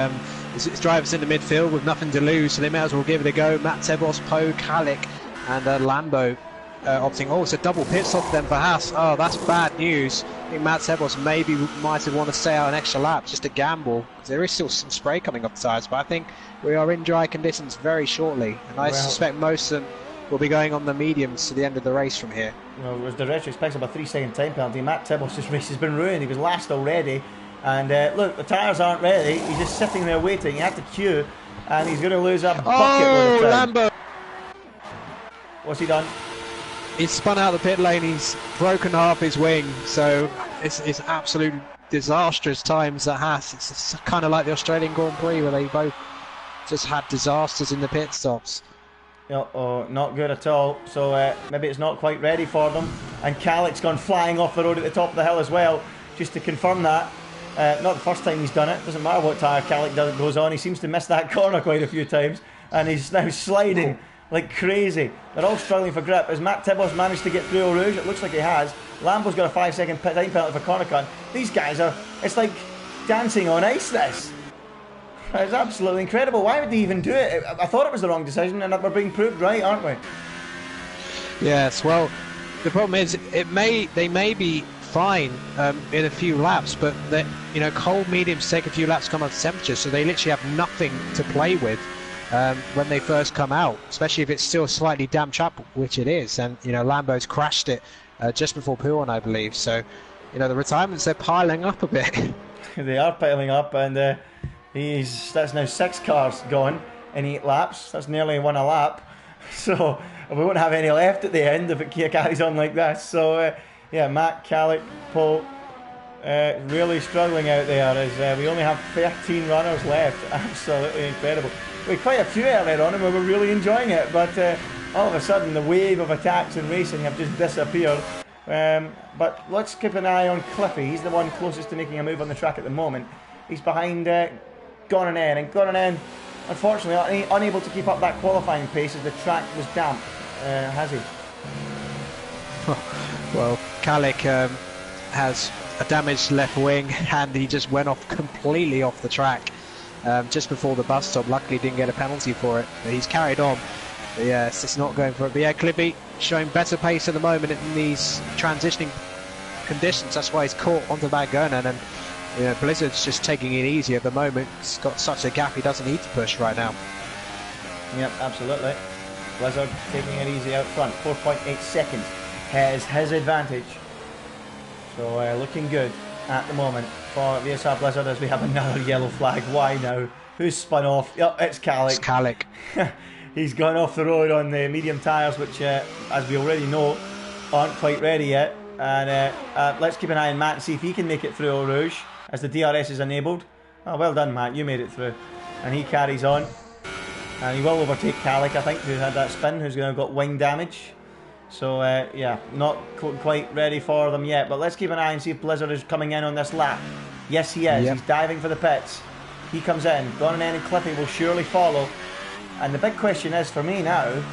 It's drivers in the midfield with nothing to lose, so they may as well give it a go. Matt Tebos, Poe, Kalik, and Lambo opting. Oh, it's a double pit stop then for Haas. Oh, that's bad news. I think Matt Sebos maybe might have wanted to stay out an extra lap just to gamble. There is still some spray coming off the tyres, but I think we are in dry conditions very shortly, and I suspect most of them will be going on the mediums to the end of the race from here. Well, as the retro expects about 3-second time penalty, Matt Tibos' race has been ruined. He was last already, and look, the tyres aren't ready. He's just sitting there waiting. He had to queue, and he's going to lose a bucket load of time. Lambo! What's he done? He's spun out the pit lane. He's broken half his wing, so it's absolute disastrous times at Haas. It's kind of like the Australian Grand Prix where they both just had disasters in the pit stops. Oh, not good at all. So maybe it's not quite ready for them. And Calic's gone flying off the road at the top of the hill as well, just to confirm that. Not the first time he's done it. Doesn't matter what tyre Calic goes on. He seems to miss that corner quite a few times, and he's now sliding like crazy. They're all struggling for grip. Has Matt Tibos managed to get through Eau Rouge? It looks like he has. Lambo's got a 5-second time penalty for corner cut. These guys are, it's like dancing on ice, this. It's absolutely incredible. Why would they even do it? I thought it was the wrong decision, and we're being proved right, aren't we? Yes, well, the problem is they may be fine in a few laps, but cold mediums take a few laps to come up to temperature, so they literally have nothing to play with when they first come out, especially if it's still slightly damp track, which it is. And Lambo's crashed it just before Pouron, I believe. So the retirements, they're piling up a bit. They are piling up, and that's now 6 cars gone in 8 laps. That's nearly 1 a lap. So we won't have any left at the end if it carries on like this. So yeah, Matt, Calic, Paul, really struggling out there as we only have 13 runners left. Absolutely incredible. We had quite a few earlier on and we were really enjoying it, but all of a sudden the wave of attacks and racing have just disappeared. But let's keep an eye on Cliffy. He's the one closest to making a move on the track at the moment. He's behind Gonanen, and Gonanen, unfortunately, unable to keep up that qualifying pace as the track was damp. Has he? Well, Calic has a damaged left wing, and he just went off completely off the track just before the bus stop. Luckily, didn't get a penalty for it. But he's carried on. But yes, it's not going for it. But yeah, Cliffy showing better pace at the moment in these transitioning conditions. That's why he's caught onto that Gonanen, and Blizzard's just taking it easy at the moment. He's got such a gap, he doesn't need to push right now. Yep, absolutely. Blizzard taking it easy out front. 4.8 seconds has his advantage. So looking good at the moment for VSR Blizzard as we have another yellow flag. Why now? Who's spun off? Yep, it's Calic. It's Calic. He's gone off the road on the medium tyres, which, as we already know, aren't quite ready yet. And let's keep an eye on Matt and see if he can make it through Eau Rouge as the DRS is enabled. Oh, well done, Matt. You made it through. And he carries on. And he will overtake Calic, I think, who had that spin, who's going to have got wing damage. So, yeah, not quite ready for them yet. But let's keep an eye and see if Blizzard is coming in on this lap. Yes, he is. Yep. He's diving for the pits. He comes in. Gonanen and Cliffy will surely follow. And the big question is, for me now,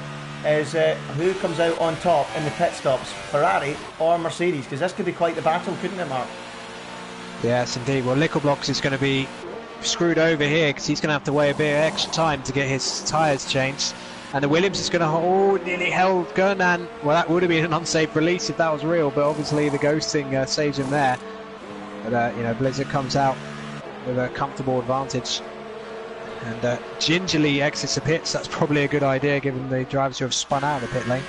is who comes out on top in the pit stops, Ferrari or Mercedes? Because this could be quite the battle, couldn't it, Mark? Yes, indeed. Well, Littleblocks is going to be screwed over here because he's going to have to wait a bit of extra time to get his tyres changed. And the Williams is going to nearly held Gonanen. Well, that would have been an unsafe release if that was real, but obviously the ghosting saves him there. But Blizzard comes out with a comfortable advantage and gingerly exits the pits. That's probably a good idea given the drivers who have spun out of the pit lane.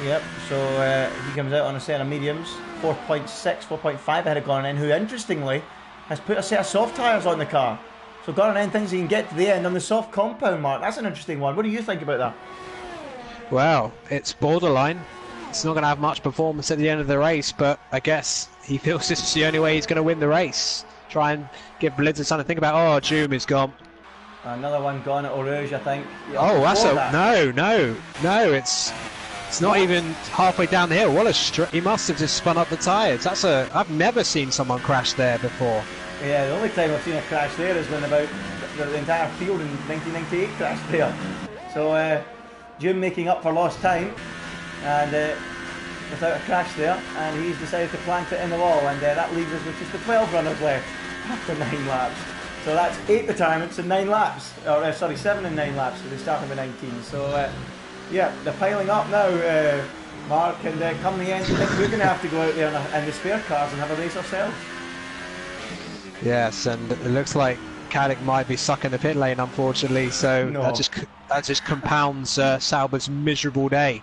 Yep, so he comes out on a set of mediums, 4.6, 4.5 ahead of Gonanen, who interestingly has put a set of soft tyres on the car. So Gonanen thinks he can get to the end on the soft compound, Mark. That's an interesting one. What do you think about that? Well, it's borderline. It's not going to have much performance at the end of the race, but I guess he feels this is the only way he's going to win the race. Try and give Blizzard something to think about. Oh, Joom is gone. Another one gone at Eau Rouge, I think. Oh, that's no. It's not even halfway down the hill. What a he must have just spun up the tyres. I've never seen someone crash there before. Yeah, the only time I've seen a crash there is when about the entire field in 1998 crashed there. So Jim making up for lost time and without a crash there, and he's decided to plant it in the wall, and that leaves us with just the 12 runners left after 9 laps. So that's 8 retirements in 9 laps, or 7 and 9 laps, so they started with 19. So yeah, they're piling up now. Mark, and come the end, I think we're going to have to go out there in the spare cars and have a race ourselves. Yes, and it looks like Caddick might be stuck in the pit lane, unfortunately. So No. that just compounds Sauber's miserable day.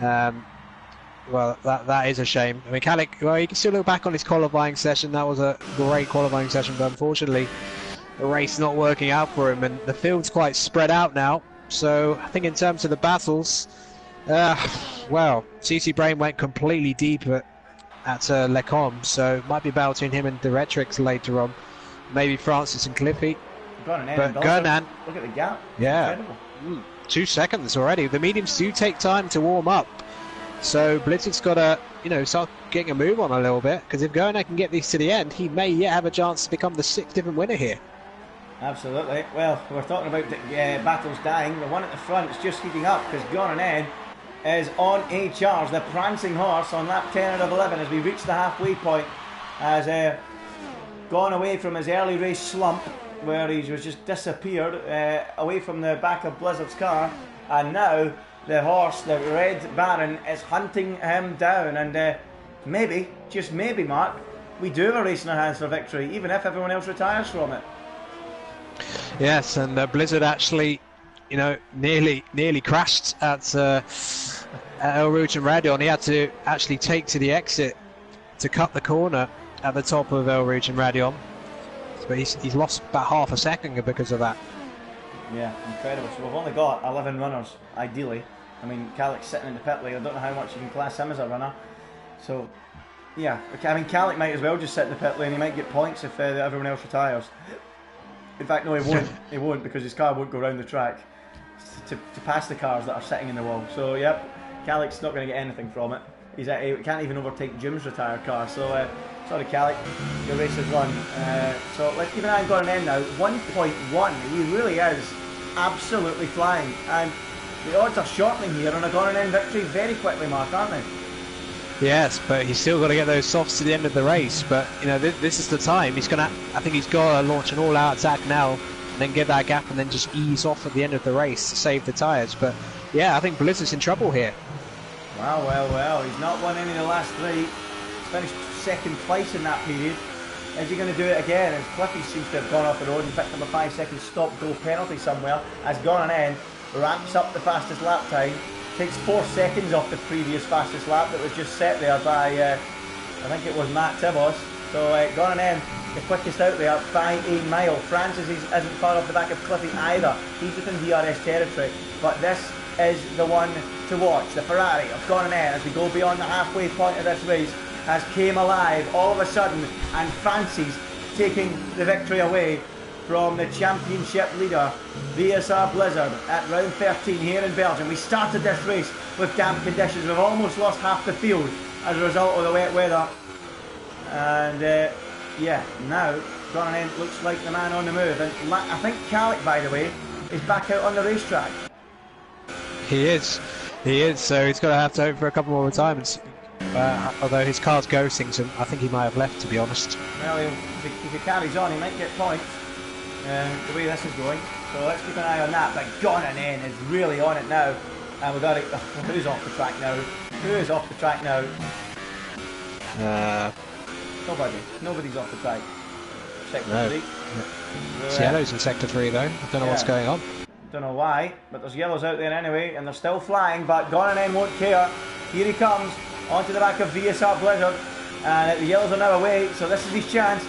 Well, that is a shame. I mean, Caddick, well, you can still look back on his qualifying session. That was a great qualifying session, but unfortunately, the race not working out for him, and the field's quite spread out now. So I think in terms of the battles, well, CC Brain went completely deep at Lecombe, so it might be a battle between him and Directrix later on. Maybe Francis and Cliffy. But Gernan, look at the gap. Yeah, 2 seconds already. The mediums do take time to warm up, so Blizzard's got to, start getting a move on a little bit, because if Gernan can get these to the end, he may yet have a chance to become the 6th different winner here. Absolutely. Well, we're talking about battles dying. The one at the front is just heating up because Gornan is on a charge. The prancing horse on lap 10 out of 11 as we reach the halfway point has gone away from his early race slump where he was just disappeared away from the back of Blizzard's car, and now the horse, the Red Baron, is hunting him down, and maybe, just maybe, Mark, we do have a race in our hands for victory, even if everyone else retires from it. Yes, and Blizzard actually, nearly crashed at El Rouge and Radion. He had to actually take to the exit to cut the corner at the top of El Rouge and Radion. But he's lost about half a second because of that. Yeah, incredible. So we've only got 11 runners, ideally. I mean, Caddick's sitting in the pit lane. I don't know how much you can class him as a runner. So, yeah. I mean, Caddick might as well just sit in the pit lane. He might get points if everyone else retires. In fact, no, he won't. He won't, because his car won't go around the track to pass the cars that are sitting in the wall. So, yep, Caddick's not going to get anything from it. He can't even overtake Jim's retired car. So, sorry, Caddick, your race is run. So let's keep an eye on Gornan now. 1.1. He really is absolutely flying, and the odds are shortening here on a Gornan victory very quickly, Mark, aren't they? Yes, but he's still got to get those softs to the end of the race. But this is the time. I think he's got to launch an all-out attack now, and then get that gap, and then just ease off at the end of the race to save the tyres. But yeah, I think Blizzard's in trouble here. Well. He's not won any of the last 3. He's finished second place in that period. Is he going to do it again? As Cliffy seems to have gone off the road and picked up a 5-second stop-go penalty somewhere, as Gornan ramps up the fastest lap time. Takes 4 seconds off the previous fastest lap that was just set there by, I think it was Matt Tibos. So Gornan, the quickest out there by a mile. Francis isn't far off the back of Cliffy either. He's within DRS territory. But this is the one to watch. The Ferrari of Gornan, as we go beyond the halfway point of this race, has came alive all of a sudden and fancies taking the victory away from the championship leader, VSR Blizzard, at round 13 here in Belgium. We started this race with damp conditions. We've almost lost half the field as a result of the wet weather. And yeah, now Gornan looks like the man on the move. And I think Caddick, by the way, is back out on the racetrack. He is. So he's going to have to hope for a couple more retirements. Although his car's ghosting, so I think he might have left, to be honest. Well, if he carries on, he might get points. The way this is going, so let's keep an eye on that. But Gornan is really on it now, and we've got it. Who's off the track now? Who is off the track now? Nobody's off the track. Sector 3. It's yellows in sector 3 though. I don't know what's going on. Don't know why, but there's yellows out there anyway, and they're still flying. But Gornan won't care. Here he comes onto the back of VSR Blizzard, and the yellows are now away. So this is his chance.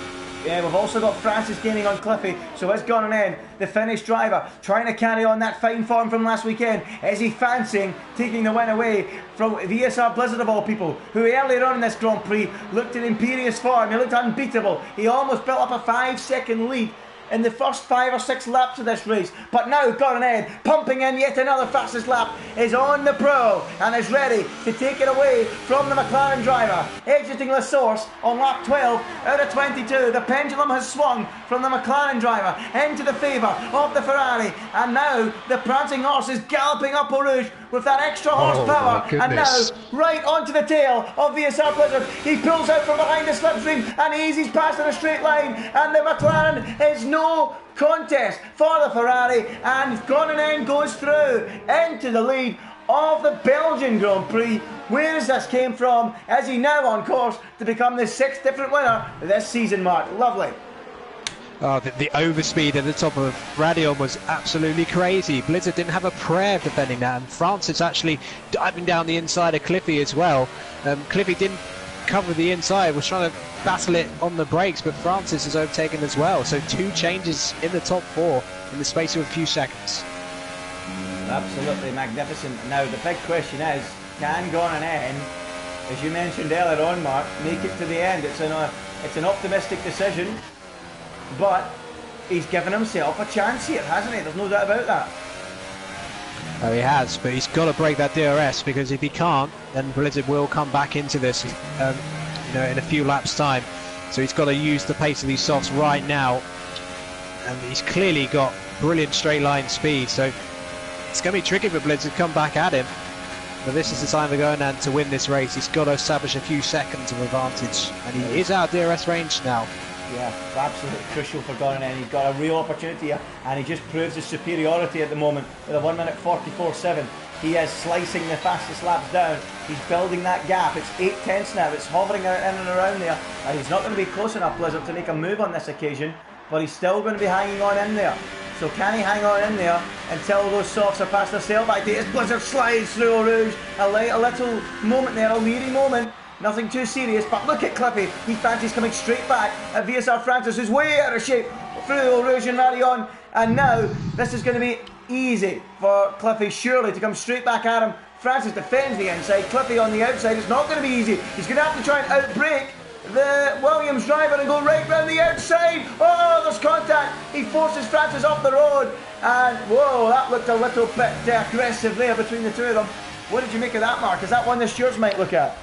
Yeah, we've also got Francis gaining on Cliffy. So it's Gornan, the Finnish driver, trying to carry on that fine form from last weekend. Is he fancying taking the win away from VSR Blizzard of all people, who earlier on in this Grand Prix looked in imperious form. He looked unbeatable. He almost built up a 5-second lead in the first 5 or 6 laps of this race. But now Gornan, pumping in yet another fastest lap, is on the prowl and is ready to take it away from the McLaren driver. Exiting La Source on lap 12 out of 22. The pendulum has swung from the McLaren driver into the favour of the Ferrari, and now the prancing horse is galloping up Eau Rouge with that extra horsepower, and now right onto the tail of VSR Blizzard. He pulls out from behind the slipstream and eases past in a straight line, and the McLaren is no contest for the Ferrari, and Gornan goes through into the lead of the Belgian Grand Prix. Where has this came from? Is he now on course to become the 6th different winner this season, Mark? Lovely. Oh, the overspeed at the top of Raidillon was absolutely crazy. Blizzard didn't have a prayer of defending that, and Francis actually diving down the inside of Cliffy as well. Cliffy didn't cover the inside, was trying to battle it on the brakes, but Francis has overtaken as well. So 2 changes in the top 4 in the space of a few seconds. Absolutely magnificent. Now the big question is, can Gordon N, as you mentioned earlier on, Mark, make it to the end? It's an optimistic decision, but he's given himself a chance here, hasn't he? There's no doubt about that. Oh, he has, but he's got to break that DRS, because if he can't, then Blizzard will come back into this, in a few laps' time. So he's got to use the pace of these softs right now, and he's clearly got brilliant straight line speed. So it's going to be tricky for Blizzard to come back at him. But this is the time for Gonan to win this race. He's got to establish a few seconds of advantage, and he is out of DRS range now. Yeah, absolutely crucial for Gordon, and he's got a real opportunity here, and he just proves his superiority at the moment with a 1:44.7. He is slicing the fastest laps down. He's building that gap. It's 8/10 now. It's hovering in and around there. He's not going to be close enough, Blizzard, to make a move on this occasion, but he's still going to be hanging on in there. So can he hang on in there until those softs are past their sailback date as Blizzard slides through Eau Rouge? A little moment there, a leery moment. Nothing too serious, but look at Cliffy. He fancies coming straight back at VSR Francis, who's way out of shape through Eau Rouge and Raidillon. And now this is going to be easy for Cliffy, surely, to come straight back at him. Francis defends the inside, Cliffy on the outside. It's not going to be easy. He's going to have to try and outbrake the Williams driver and go right round the outside. Oh, there's contact. He forces Francis off the road. And whoa, that looked a little bit aggressive there between the two of them. What did you make of that, Mark? Is that one the stewards might look at?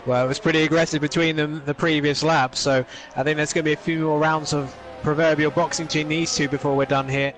Well, it was pretty aggressive between them the previous lap, so I think there's going to be a few more rounds of proverbial boxing between these two before we're done here.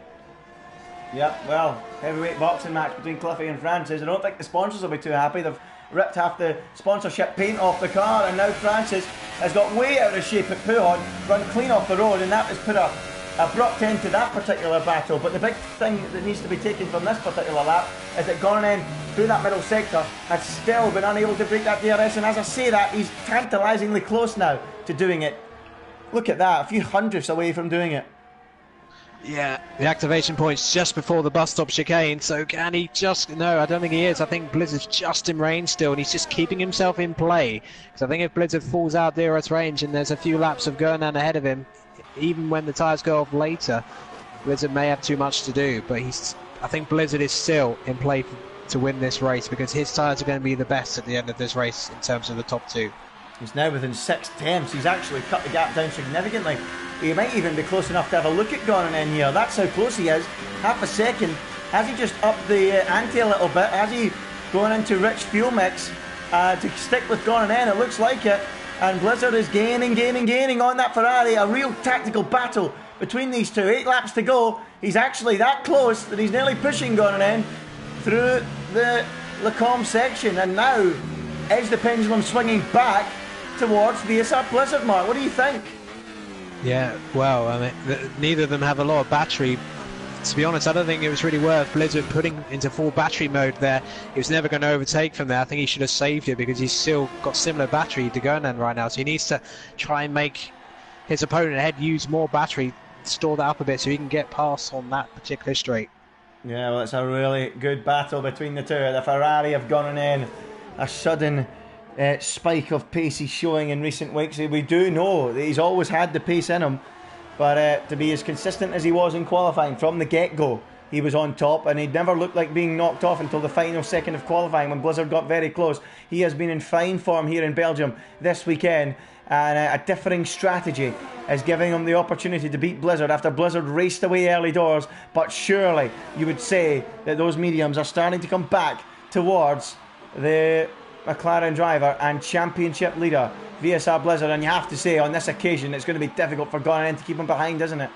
Yep, well, heavyweight boxing match between Cliffy and Francis. I don't think the sponsors will be too happy. They've ripped half the sponsorship paint off the car, and now Francis has got way out of shape at Pouhon, run clean off the road, and that has put a abrupt end to that particular battle. But the big thing that needs to be taken from this particular lap is that Gornan, through that middle sector, has still been unable to break that DRS, and as I say that, he's tantalisingly close now to doing it. Look at that, a few hundredths away from doing it. Yeah, the activation point's just before the bus stop chicane, so can he just... No, I don't think he is. I think Blizzard's just in range still, and he's just keeping himself in play. Because I think if Blizzard falls out DRS range and there's a few laps of Gornan ahead of him, even when the tyres go off later, Blizzard may have too much to do. But I think Blizzard is still in play to win this race, because his tyres are going to be the best at the end of this race in terms of the top 2. He's now within 6/10. He's actually cut the gap down significantly. He might even be close enough to have a look at Gornan in here. That's how close he is. Half a second. Has he just upped the ante a little bit? Has he gone into rich fuel mix to stick with Gornan? It looks like it. And Blizzard is gaining on that Ferrari. A real tactical battle between these two. 8 laps to go. He's actually that close that he's nearly pushing Gornan through the Lecombe section. And now is the pendulum swinging back towards VSR Blizzard, Mark? What do you think? Yeah, well, I mean, neither of them have a lot of battery. To be honest, I don't think it was really worth Blizzard putting into full battery mode there. He was never going to overtake from there. I think he should have saved it, because he's still got similar battery to Gornan right now. So he needs to try and make his opponent ahead use more battery, store that up a bit so he can get past on that particular straight. Yeah, well, it's a really good battle between the two. The Ferrari have gone in a sudden spike of pace he's showing in recent weeks. We do know that he's always had the pace in him, but to be as consistent as he was in qualifying from the get-go, he was on top, and he'd never looked like being knocked off until the final second of qualifying when Blizzard got very close. He has been in fine form here in Belgium this weekend, and a differing strategy is giving him the opportunity to beat Blizzard after Blizzard raced away early doors. But surely you would say that those mediums are starting to come back towards the McLaren driver and championship leader VSR Blizzard, and you have to say on this occasion it's going to be difficult for Gornan to keep him behind, isn't it?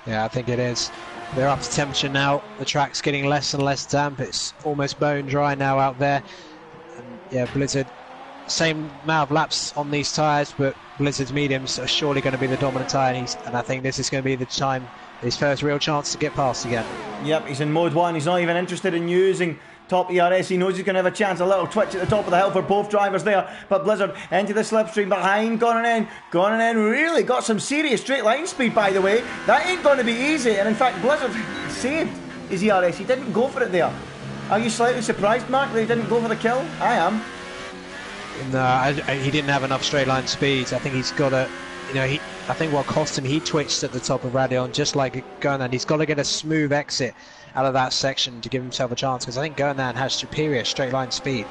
Yeah, I think it is. They're up to temperature now. The track's getting less and less damp. It's almost bone dry now out there. And yeah, Blizzard same amount of laps on these tyres, but Blizzard's mediums are surely going to be the dominant tyre, and I think this is going to be the time, his first real chance to get past again. Yep, he's in mode 1. He's not even interested in using top ERS. He knows he's going to have a chance. A little twitch at the top of the hill for both drivers there. But Blizzard into the slipstream behind Gornanen. Gornanen really got some serious straight line speed, by the way. That ain't going to be easy. And in fact, Blizzard saved his ERS. He didn't go for it there. Are you slightly surprised, Mark, that he didn't go for the kill? I am. No, he didn't have enough straight line speeds. I think he's got to, I think what cost him, he twitched at the top of Raidillon, just like Gernan. He's got to get a smooth exit out of that section to give himself a chance, because I think Gernan has superior straight line speed.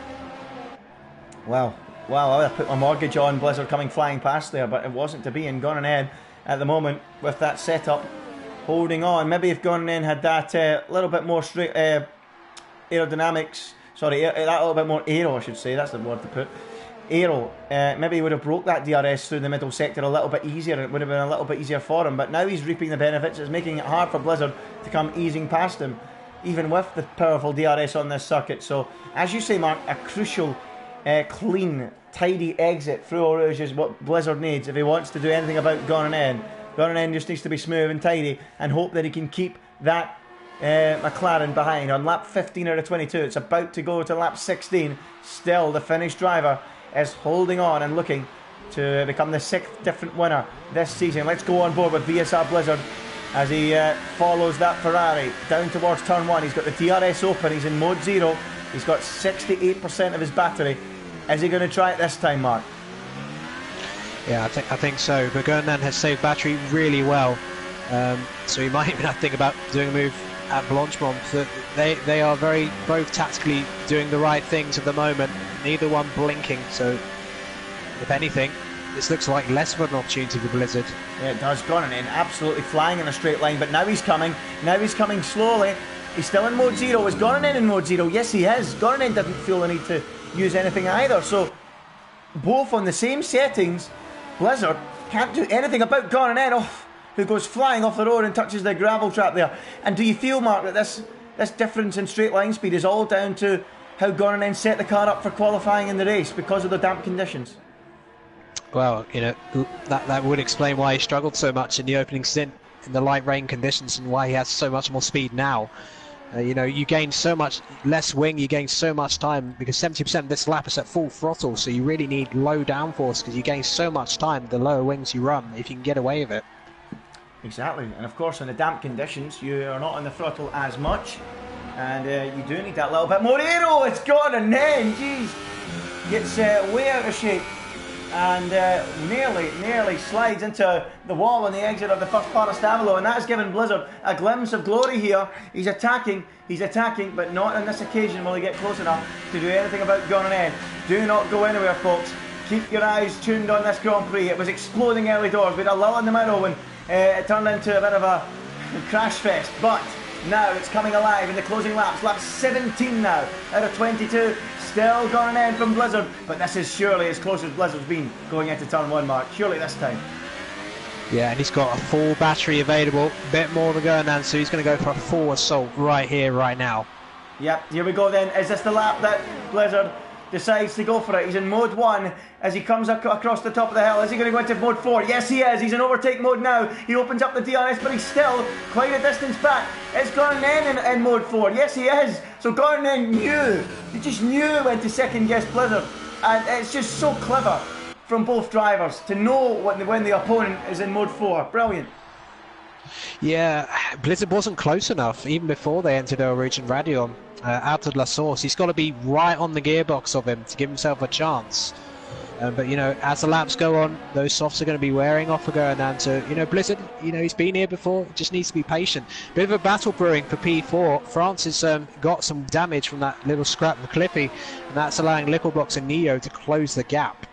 Wow, I put my mortgage on Blizzard coming flying past there, but it wasn't to be. And Gornanen at the moment with that setup holding on. Maybe if Gornanen had that little bit more straight aerodynamics, sorry, that little bit more aero, I should say, that's the word to put. Aero, maybe he would have broke that DRS through the middle sector a little bit easier. It would have been a little bit easier for him, but now he's reaping the benefits. It's making it hard for Blizzard to come easing past him, even with the powerful DRS on this circuit. So, as you say, Mark, a crucial, clean, tidy exit through Eau Rouge is what Blizzard needs if he wants to do anything about Gornanen. Gornanen just needs to be smooth and tidy and hope that he can keep that McLaren behind on lap 15 out of 22. It's about to go to lap 16. Still, the Finnish driver is holding on and looking to become the 6th different winner this season. Let's go on board with VSR Blizzard as he follows that Ferrari down towards turn 1. He's got the DRS open, he's in mode 0, he's got 68% of his battery. Is he going to try it this time, Mark? Yeah, I think so, but Gernan has saved battery really well, so he might even have to think about doing a move at Blanchemont. They are very both tactically doing the right things at the moment, neither one blinking, so if anything this looks like less of an opportunity for Blizzard. Yeah, it does. Gornanen absolutely flying in a straight line, but now he's coming slowly. He's still in mode 0. Is Gornanen in mode 0? Yes, he is. Gornanen didn't feel the need to use anything either, so both on the same settings. Blizzard can't do anything about Gornanen, who goes flying off the road and touches the gravel trap there. And do you feel, Mark, that this difference in straight line speed is all down to how Gornanen set the car up for qualifying in the race because of the damp conditions? Well, that would explain why he struggled so much in the opening stint in the light rain conditions, and why he has so much more speed now. You gain so much less wing, you gain so much time, because 70% of this lap is at full throttle, so you really need low downforce, because you gain so much time the lower wings you run, if you can get away with it. Exactly, and of course in the damp conditions you are not on the throttle as much, and you do need that little bit more aero. It's Gornanen, jeez, gets way out of shape and nearly slides into the wall on the exit of the first part of Stavelot, and that has given Blizzard a glimpse of glory here. He's attacking, but not on this occasion will he get close enough to do anything about Gornanen. Do not go anywhere, folks. Keep your eyes tuned on this Grand Prix. It was exploding early doors. We had a lull in the middle when it turned into a bit of a crash fest, but now it's coming alive in the closing laps. Lap 17 now out of 22. Still Gornanen from Blizzard, but this is surely as close as Blizzard's been going into turn 1, Mark. Surely this time. Yeah, and he's got a full battery available, a bit more than Gernan, so he's going to go for a full assault right here, right now. Yep, here we go then. Is this the lap that Blizzard decides to go for it? He's in mode 1 as he comes across the top of the hill. Is he going to go into mode 4? Yes, he is. He's in overtake mode now. He opens up the DRS, but he's still quite a distance back. Is Gornanen in mode 4? Yes, he is. So Gornanen knew. He just knew when to second guess Blizzard. And it's just so clever from both drivers to know when the opponent is in mode 4. Brilliant. Yeah, Blizzard wasn't close enough even before they entered Eau Rouge and Raidillon. Out of La Source, he's got to be right on the gearbox of him to give himself a chance. But as the laps go on, those softs are going to be wearing off for Gernan. So Blizzard, he's been here before, just needs to be patient. Bit of a battle brewing for P4. France has got some damage from that little scrap of Cliffy, and that's allowing Lippelblocks and Neo to close the gap.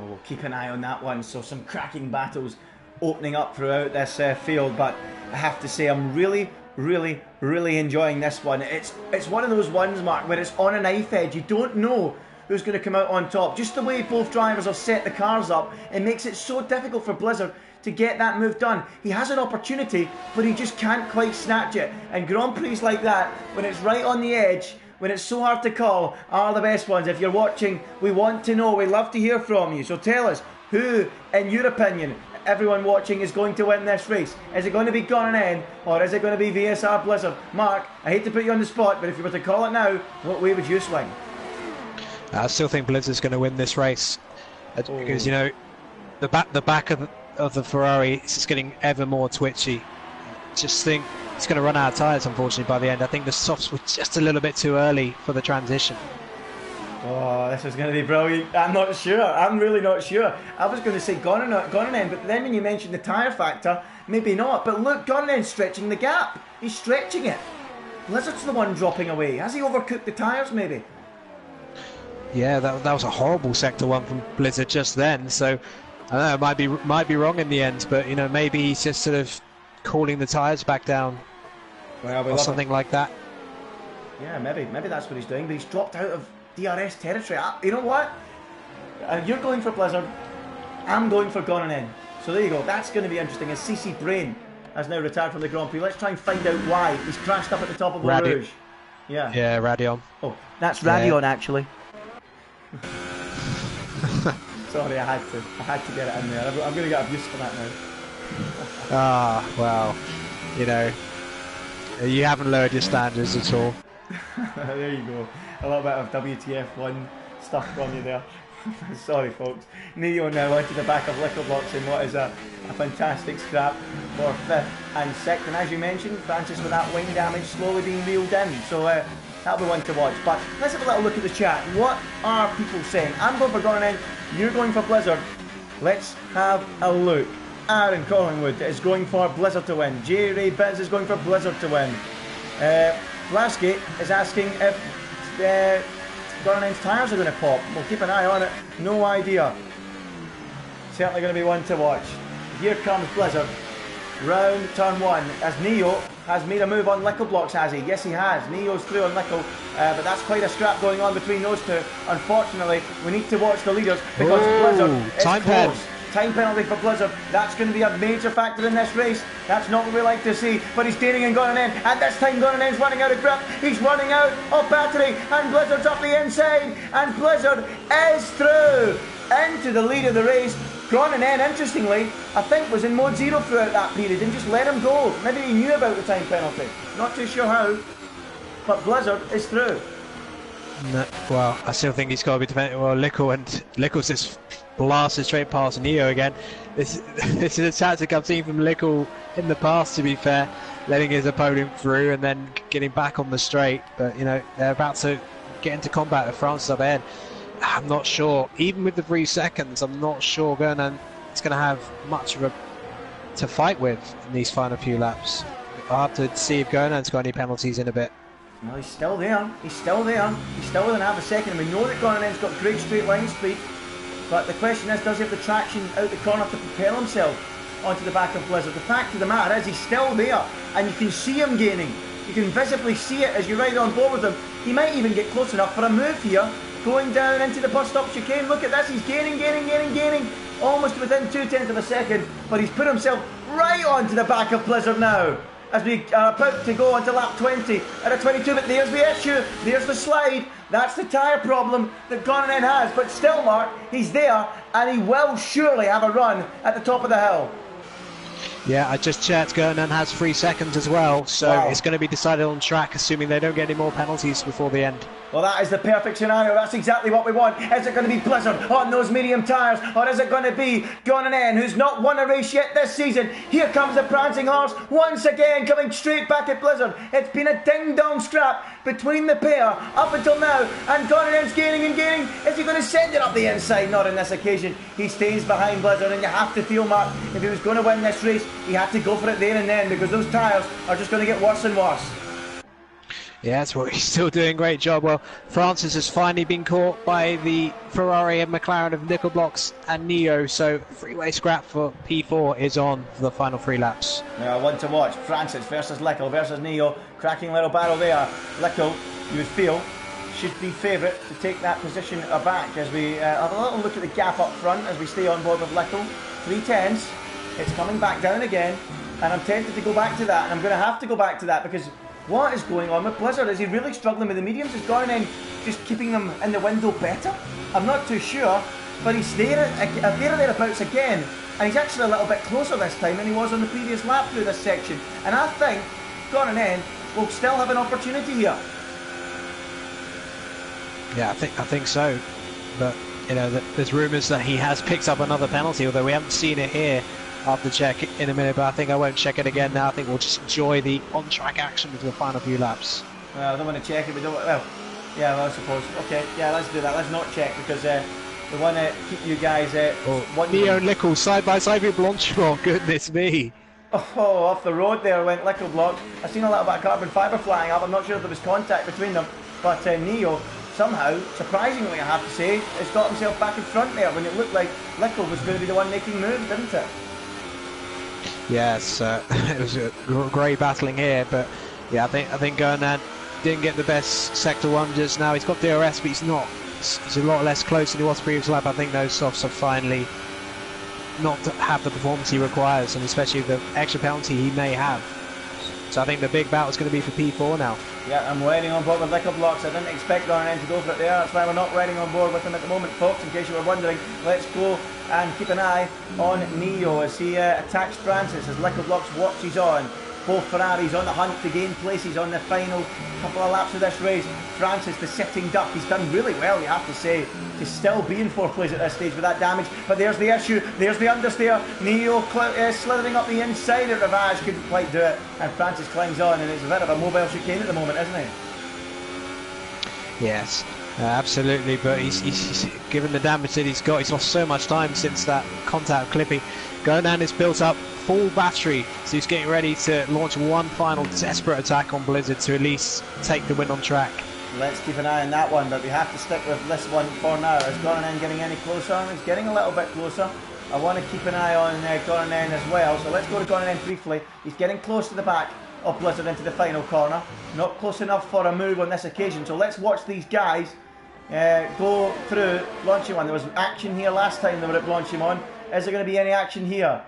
We'll keep an eye on that one. So some cracking battles opening up throughout this field, but I have to say I'm really enjoying this one. It's one of those ones, Mark, where it's on a knife edge. You don't know who's going to come out on top. Just the way both drivers have set the cars up, it makes it so difficult for Blizzard to get that move done. He has an opportunity, but he just can't quite snatch it. And Grand Prix like that, when it's right on the edge, when it's so hard to call, are the best ones. If you're watching, we want to know. We love to hear from you. So tell us, who, in your opinion, everyone watching, is going to win this race? Is it going to be Gone End, or is it going to be VSR Blizzard? Mark, I hate to put you on the spot, but if you were to call it now, what way would you swing? I still think Blizzard's going to win this race because, you know, the back of the Ferrari is just getting ever more twitchy. Just think it's going to run out of tyres, unfortunately, by the end. I think the softs were just a little bit too early for the transition. Oh, this is going to be brilliant. I'm not sure. I'm really not sure. I was going to say Gone End, but then when you mentioned the tyre factor, maybe not. But look, Gone End's stretching the gap. He's stretching it. Blizzard's the one dropping away. Has he overcooked the tyres, maybe? Yeah, that was a horrible sector one from Blizzard just then. So I don't know, might be wrong in the end, but you know, maybe he's just sort of cooling the tyres back down, or something like that. Yeah, maybe that's what he's doing. But he's dropped out of DRS territory. You know what? You're going for Blizzard. I'm going for Gone End. So there you go. That's going to be interesting. As CC Brain has now retired from the Grand Prix. Let's try and find out why he's crashed up at the top of Eau Rouge. Yeah, Radeon. Oh, that's Radeon actually. Sorry, I had to get it in there. I'm going to get abuse for that now. Well, you know, you haven't lowered your standards at all. There you go. A little bit of WTF1 stuff from you there. Sorry, folks. Neo now onto the back of Liquor Blocks in what is a fantastic scrap for 5th and 6th. And as you mentioned, Francis with that wing damage slowly being reeled in. So that'll be one to watch. But let's have a little look at the chat. What are people saying? I'm going for Gone End. You're going for Blizzard. Let's have a look. Aaron Collingwood is going for Blizzard to win. J. Ray Biz is going for Blizzard to win. Lasky is asking if Gone End's tyres are going to pop. We'll keep an eye on it. No idea. Certainly going to be one to watch. Here comes Blizzard. Round turn 1 as Neo has made a move on Lickle Blocks, has he? Yes, he has. Neo's through on Lickle, but that's quite a scrap going on between those two. Unfortunately, we need to watch the leaders because Blizzard is close. Time penalty for Blizzard. That's going to be a major factor in this race. That's not what we like to see. But he's gaining and Gone End. And this time Gone End's running out of grip. He's running out of battery. And Blizzard's up the inside. And Blizzard is through into the lead of the race. Gone End, interestingly, I think was in mode 0 throughout that period and just let him go. Maybe he knew about the time penalty. Not too sure how. But Blizzard is through. No, well, I still think he's got to be defended. Well, Lickle's just blasted straight past Neo again. This is a tactic I've seen from Lickle in the past, to be fair, letting his opponent through and then getting back on the straight. But you know, they're about to get into combat with Francis up ahead. I'm not sure, even with the 3 seconds, I'm not sure Gernan is going to have much of a to fight with in these final few laps. I'll have to see if Gernan's got any penalties in a bit. No, he's still there. He's still there. He's still within half a second. We know that Gone End's got great straight line speed, but the question is, does he have the traction out the corner to propel himself onto the back of Blizzard? The fact of the matter is, he's still there, and you can see him gaining. You can visibly see it as you ride on board with him. He might even get close enough for a move here, going down into the bus stop chicane. Look at this. He's gaining, almost within 0.2 of a second, but he's put himself right onto the back of Blizzard now, as we are about to go onto lap 20 at a 22, but there's the issue, there's the slide, that's the tyre problem that Gone End has, but still, Mark, he's there, and he will surely have a run at the top of the hill. Yeah, I just checked, Gernan has 3 seconds as well, so wow. It's going to be decided on track, assuming they don't get any more penalties before the end. Well, that is the perfect scenario. That's exactly what we want. Is it going to be Blizzard on those medium tyres, or is it going to be Gone End, who's not won a race yet this season? Here comes the prancing horse once again, coming straight back at Blizzard. It's been a ding-dong scrap between the pair up until now, and Gone End's gaining and gaining. Is he going to send it up the inside? Not on this occasion. He stays behind Blizzard, and you have to feel, Mark, if he was going to win this race, he had to go for it there and then, because those tyres are just going to get worse and worse. Yeah, that's what he's still doing a great job. Well, Francis has finally been caught by the Ferrari and McLaren of Nickel Blocks and Neo, so three-way scrap for P4 is on for the final 3 laps. Yeah, one to watch. Francis versus Lickle versus Neo. Cracking little battle there. Lickle, you would feel, should be favourite to take that position back as we have a little look at the gap up front as we stay on board with Lickle. 3/10. It's coming back down again, and I'm tempted to go back to that, and I'm going to have to go back to that because What is going on with Blizzard? Is he really struggling with the mediums? Is Garnan just keeping them in the window better? I'm not too sure, but he's there or thereabouts again, and he's actually a little bit closer this time than he was on the previous lap through this section. And I think Garnan will still have an opportunity here. Yeah, I think so. But you know, there's rumours that he has picked up another penalty, although we haven't seen it here. After check in a minute, but I think I won't check it again now. I think we'll just enjoy the on-track action for the final few laps. Well, I don't want to check it, but I suppose. Okay, yeah, let's do that. Let's not check, because we want to keep you guys... Neo and Lickle side by side with Blanchimont, goodness me. Oh, off the road there went Lickle block. I've seen a little bit of carbon fibre flying up. I'm not sure if there was contact between them, but Neo, somehow, surprisingly I have to say, has got himself back in front there when it looked like Lickle was going to be the one making moves, didn't it? Yes, it was a great battling here, but yeah, I think Garnan didn't get the best sector one just now. He's got DRS, but he's a lot less close than he was previous lap. I think those softs are finally not to have the performance he requires, and especially the extra penalty he may have. So I think the big battle is going to be for P4 now. Yeah, I'm riding on board with Lickle blocks. I didn't expect Garnan to go for it there. That's why we're not riding on board with him at the moment, folks, in case you were wondering. Let's go and keep an eye on Neo as he attacks Francis, as Lickle blocks watches on. Both Ferraris on the hunt to gain places on the final couple of laps of this race. Francis, the sitting duck, he's done really well, you have to say, to still be in fourth place at this stage with that damage. But there's the issue, there's the understeer. Neo slithering up the inside of Ravage, couldn't quite do it. And Francis climbs on, and it's a bit of a mobile chicane at the moment, isn't he? Yes, absolutely, but he's given the damage that he's got. He's lost so much time since that contact with Clippy. Garnan has built up full battery, so he's getting ready to launch one final desperate attack on Blizzard to at least take the win on track. Let's keep an eye on that one, but we have to stick with this one for now. Is Garnan getting any closer? He's getting a little bit closer. I want to keep an eye on Garnan as well, so let's go to Garnan briefly. He's getting close to the back of Blizzard into the final corner. Not close enough for a move on this occasion, so let's watch these guys go through Blanchimont. There was action here last time they were at Blanchimont. Is there going to be any action here?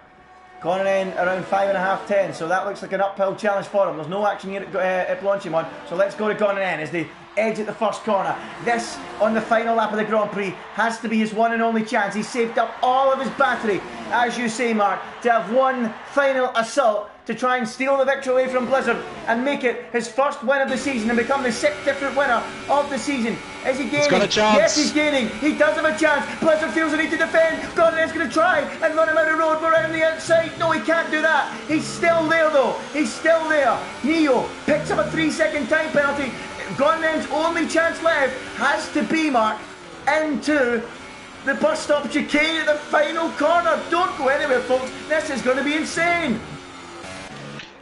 Garnan around 5.5, 10, so that looks like an uphill challenge for him. There's no action here at Blanchimont, so let's go to Garnan as they exit the first corner. This, on the final lap of the Grand Prix, has to be his one and only chance. He's saved up all of his battery, as you say, Mark, to have one final assault to try and steal the victory away from Blizzard and make it his first win of the season and become the 6th different winner of the season. Is he gaining? He's got a chance. Yes, he's gaining. He does have a chance. Blizzard feels the need to defend. Garnan's going to try and run him out of the road. We're out on the outside. No, he can't do that. He's still there, though. He's still there. Neo picks up a 3-second time penalty. Garnan's only chance left has to be, Mark, into the bus stop chicane at the final corner. Don't go anywhere, folks. This is going to be insane.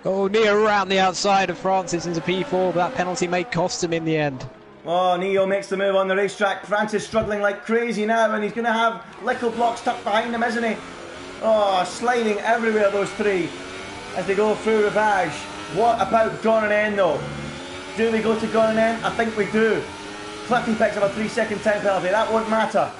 Oh, Neo around the outside of Francis into P4, but that penalty may cost him in the end. Oh, Neo makes the move on the racetrack. Francis struggling like crazy now, and he's going to have Lickle blocks tucked behind him, isn't he? Oh, sliding everywhere, those three, as they go through Ravage. What about Garnan, though? Do we go to Garnan? I think we do. Cliffy picks up a 3-second time penalty. That won't matter.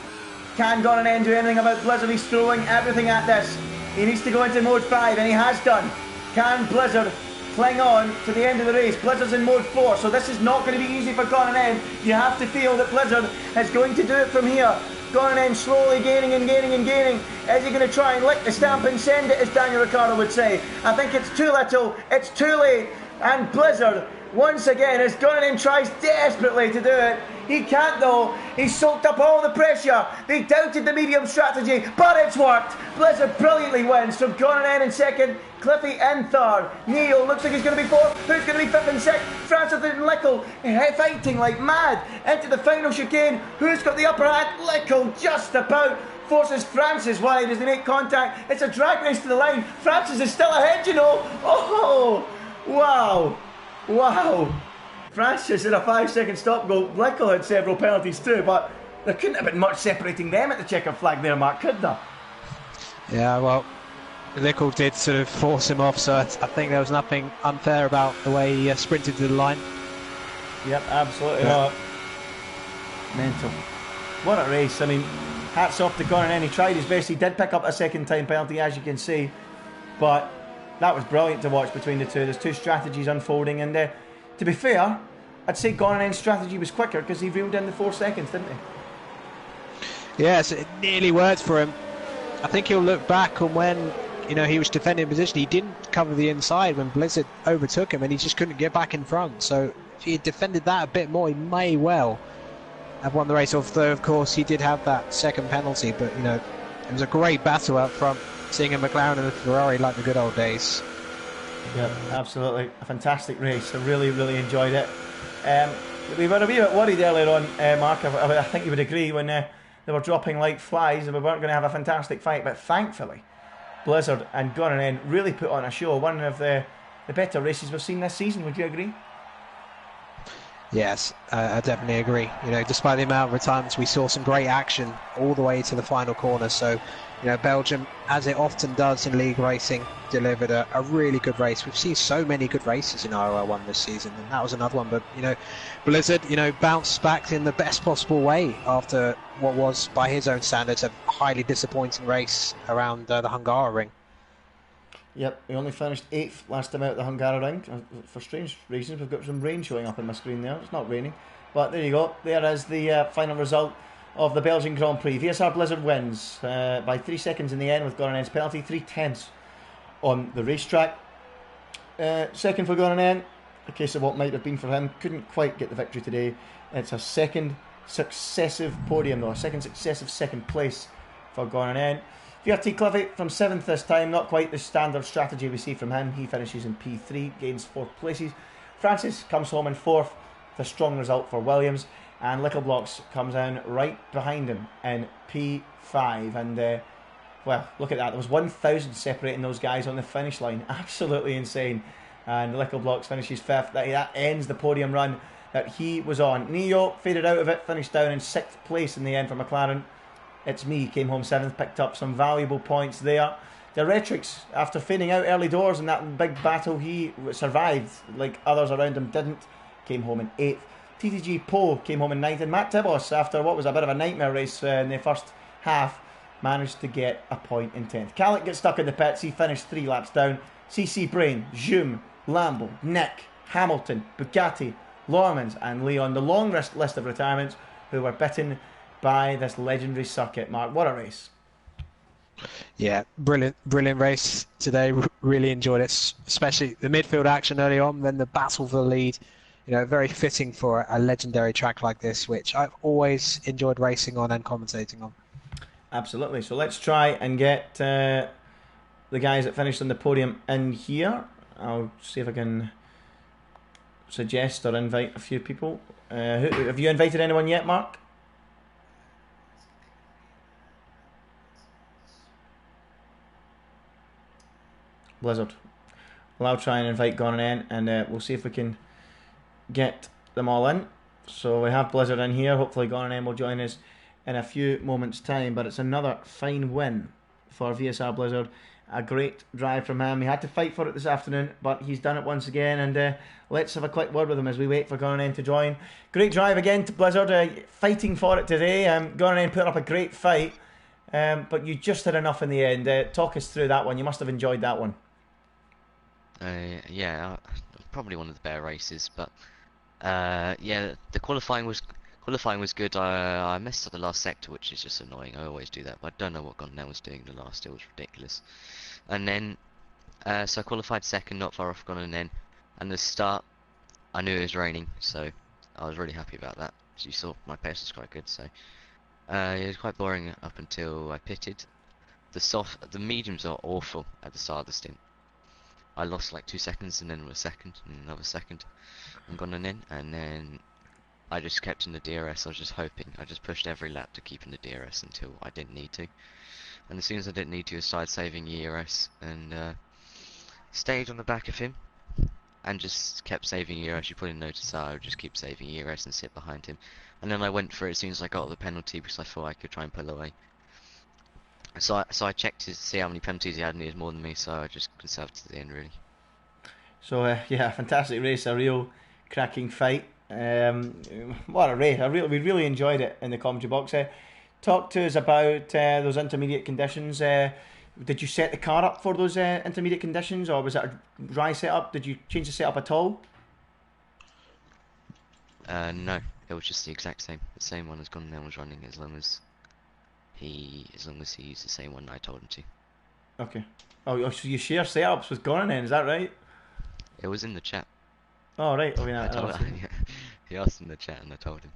Can Garnan do anything about Blizzard? He's throwing everything at this. He needs to go into mode 5, and he has done. Can Blizzard cling on to the end of the race? Blizzard's in mode 4, so this is not going to be easy for Garnan. You have to feel that Blizzard is going to do it from here. Garnan slowly gaining and gaining and gaining. Is he going to try and lick the stamp and send it, as Daniel Ricciardo would say? I think it's too little, it's too late, and Blizzard, once again, as Garnan tries desperately to do it, he can't though. He's soaked up all the pressure. They doubted the medium strategy, but it's worked. Blizzard brilliantly wins. So Garnan in second, Cliffy in third. Neo looks like he's going to be fourth. Who's going to be fifth and sixth? Francis and Lickle fighting like mad into the final chicane. Who's got the upper hand? Lickle just about forces Francis wide as they make contact. It's a drag race to the line. Francis is still ahead, you know. Oh, wow. Wow. Francis had a 5-second stop go. Lickle had several penalties too, but there couldn't have been much separating them at the checkered flag there, Mark, could there? Yeah, well, Lickle did sort of force him off, so I think there was nothing unfair about the way he sprinted to the line. Yep, absolutely not. Mental. What a race. I mean, hats off to Garnan. He tried his best. He did pick up a second time penalty, as you can see, but that was brilliant to watch between the two. There's two strategies unfolding, and to be fair, I'd say Gornan's strategy was quicker because he reeled in the 4 seconds, didn't he? Yes, it nearly worked for him. I think he'll look back on when he was defending position. He didn't cover the inside when Blizzard overtook him, and he just couldn't get back in front. So if he had defended that a bit more, he may well have won the race. Although, of course, he did have that second penalty. But it was a great battle up front, seeing a McLaren and a Ferrari like the good old days. Yeah, absolutely. A fantastic race. I really, really enjoyed it. We were a wee bit worried earlier on, Mark. I think you would agree when they were dropping like flies and we weren't going to have a fantastic fight. But thankfully, Blizzard and Gornan really put on a show. One of the better races we've seen this season. Would you agree? Yes, I definitely agree. Despite the amount of times we saw some great action all the way to the final corner. So, Belgium, as it often does in league racing, delivered a really good race. We've seen so many good races in RL1 this season, and that was another one. But, Blizzard, bounced back in the best possible way after what was, by his own standards, a highly disappointing race around the Hungaroring. Yep, we only finished 8th last time out at the Hungaroring. For strange reasons, we've got some rain showing up on my screen there. It's not raining. But there you go. There is the final result of the Belgian Grand Prix. VSR Blizzard wins by 3 seconds in the end with Gornan's penalty, 3/10 on the racetrack. Second for Gornan, a case of what might have been for him. Couldn't quite get the victory today. It's a second successive podium, though. A second place for Gornan. VRT Cliffy from 7th this time, not quite the standard strategy we see from him. He finishes in P3, gains 4th places. Francis comes home in 4th, with a strong result for Williams. And Littleblocks comes in right behind him in P5. And, well, look at that. There was 1,000 separating those guys on the finish line. Absolutely insane. And Littleblocks finishes 5th. That ends the podium run that he was on. Neo faded out of it, finished down in 6th place in the end for McLaren. It's Me came home 7th, picked up some valuable points there. Diretrix, after fading out early doors in that big battle, he survived like others around him didn't. Came home in 8th. TTG Poe came home in 9th. And Matt Tibos, after what was a bit of a nightmare race in the first half, managed to get a point in 10th. Calic gets stuck in the pits. He finished 3 laps down. CC Brain, Zoom, Lambo, Nick, Hamilton, Bugatti, Lormans and Leon. The long list of retirements who were bitten by this legendary circuit. Mark, what a race. Yeah, brilliant race today. Really enjoyed it, especially the midfield action early on, then the battle for the lead. Very fitting for a legendary track like this, which I've always enjoyed racing on and commentating on. Absolutely. So let's try and get the guys that finished on the podium in here. I'll see if I can suggest or invite a few people. Have you invited anyone yet, Mark? Blizzard. Well, I'll try and invite Gornan and we'll see if we can get them all in. So we have Blizzard in here. Hopefully Gornan will join us in a few moments' time. But it's another fine win for VSR Blizzard. A great drive from him. He had to fight for it this afternoon, but he's done it once again. And let's have a quick word with him as we wait for Gornan to join. Great drive again to Blizzard. Fighting for it today. Gornan put up a great fight. But you just had enough in the end. Talk us through that one. You must have enjoyed that one. Yeah, probably one of the better races, but yeah, the qualifying was good. I messed up the last sector, which is just annoying. I always do that, but I don't know what Gondan was doing the last. It was ridiculous. And then so I qualified second, not far off Gondan, and the start I knew it was raining, so I was really happy about that. As you saw, my pace was quite good, so it was quite boring up until I pitted. The mediums are awful at the start of the stint. I lost like 2 seconds and then a second and another second and gone in, and then I just kept in the DRS. I was just hoping. I just pushed every lap to keep in the DRS until I didn't need to. And as soon as I didn't need to, I started saving ERS and stayed on the back of him and just kept saving ERS. You probably noticed that I would just keep saving ERS and sit behind him. And then I went for it as soon as I got the penalty because I thought I could try and pull away. So I checked to see how many penalties he had, and he was more than me, so I just conserved to the end, really. So, yeah, fantastic race, a real cracking fight. What a race. We really enjoyed it in the commentary box. Talk to us about those intermediate conditions. Did you set the car up for those intermediate conditions, or was it a dry setup? Did you change the setup at all? No, it was just the exact same. The same one as Gunnan was running as long as he used the same one I told him to. Okay. Oh, so you share setups with Goran then, is that right? It was in the chat. Oh, right. I mean, I told he asked in the chat and I told him.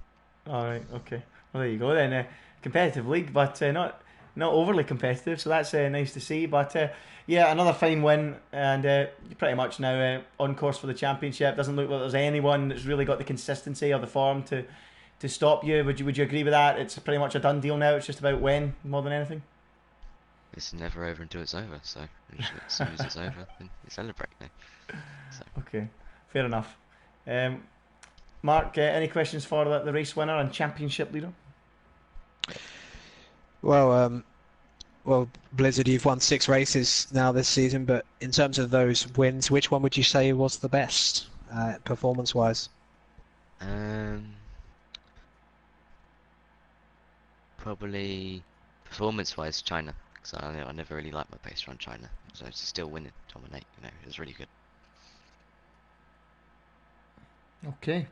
All right. Okay. Well, there you go then. Competitive league, but not overly competitive, so that's nice to see. But yeah, another fine win, and you're pretty much now on course for the championship. Doesn't look like there's anyone that's really got the consistency or the form to stop you. Would you agree with that? It's pretty much a done deal now. It's just about when more than anything. It's never over until it's over, so as soon as it's over, then you celebrate now. So. Okay, fair enough. Mark, any questions for the race winner and championship leader? Well, Blizzard, you've won 6 races now this season, but in terms of those wins, which one would you say was the best, performance-wise? Probably performance-wise, China. Because I never really liked my pace run China, so to still win it, dominate, it was really good. Okay,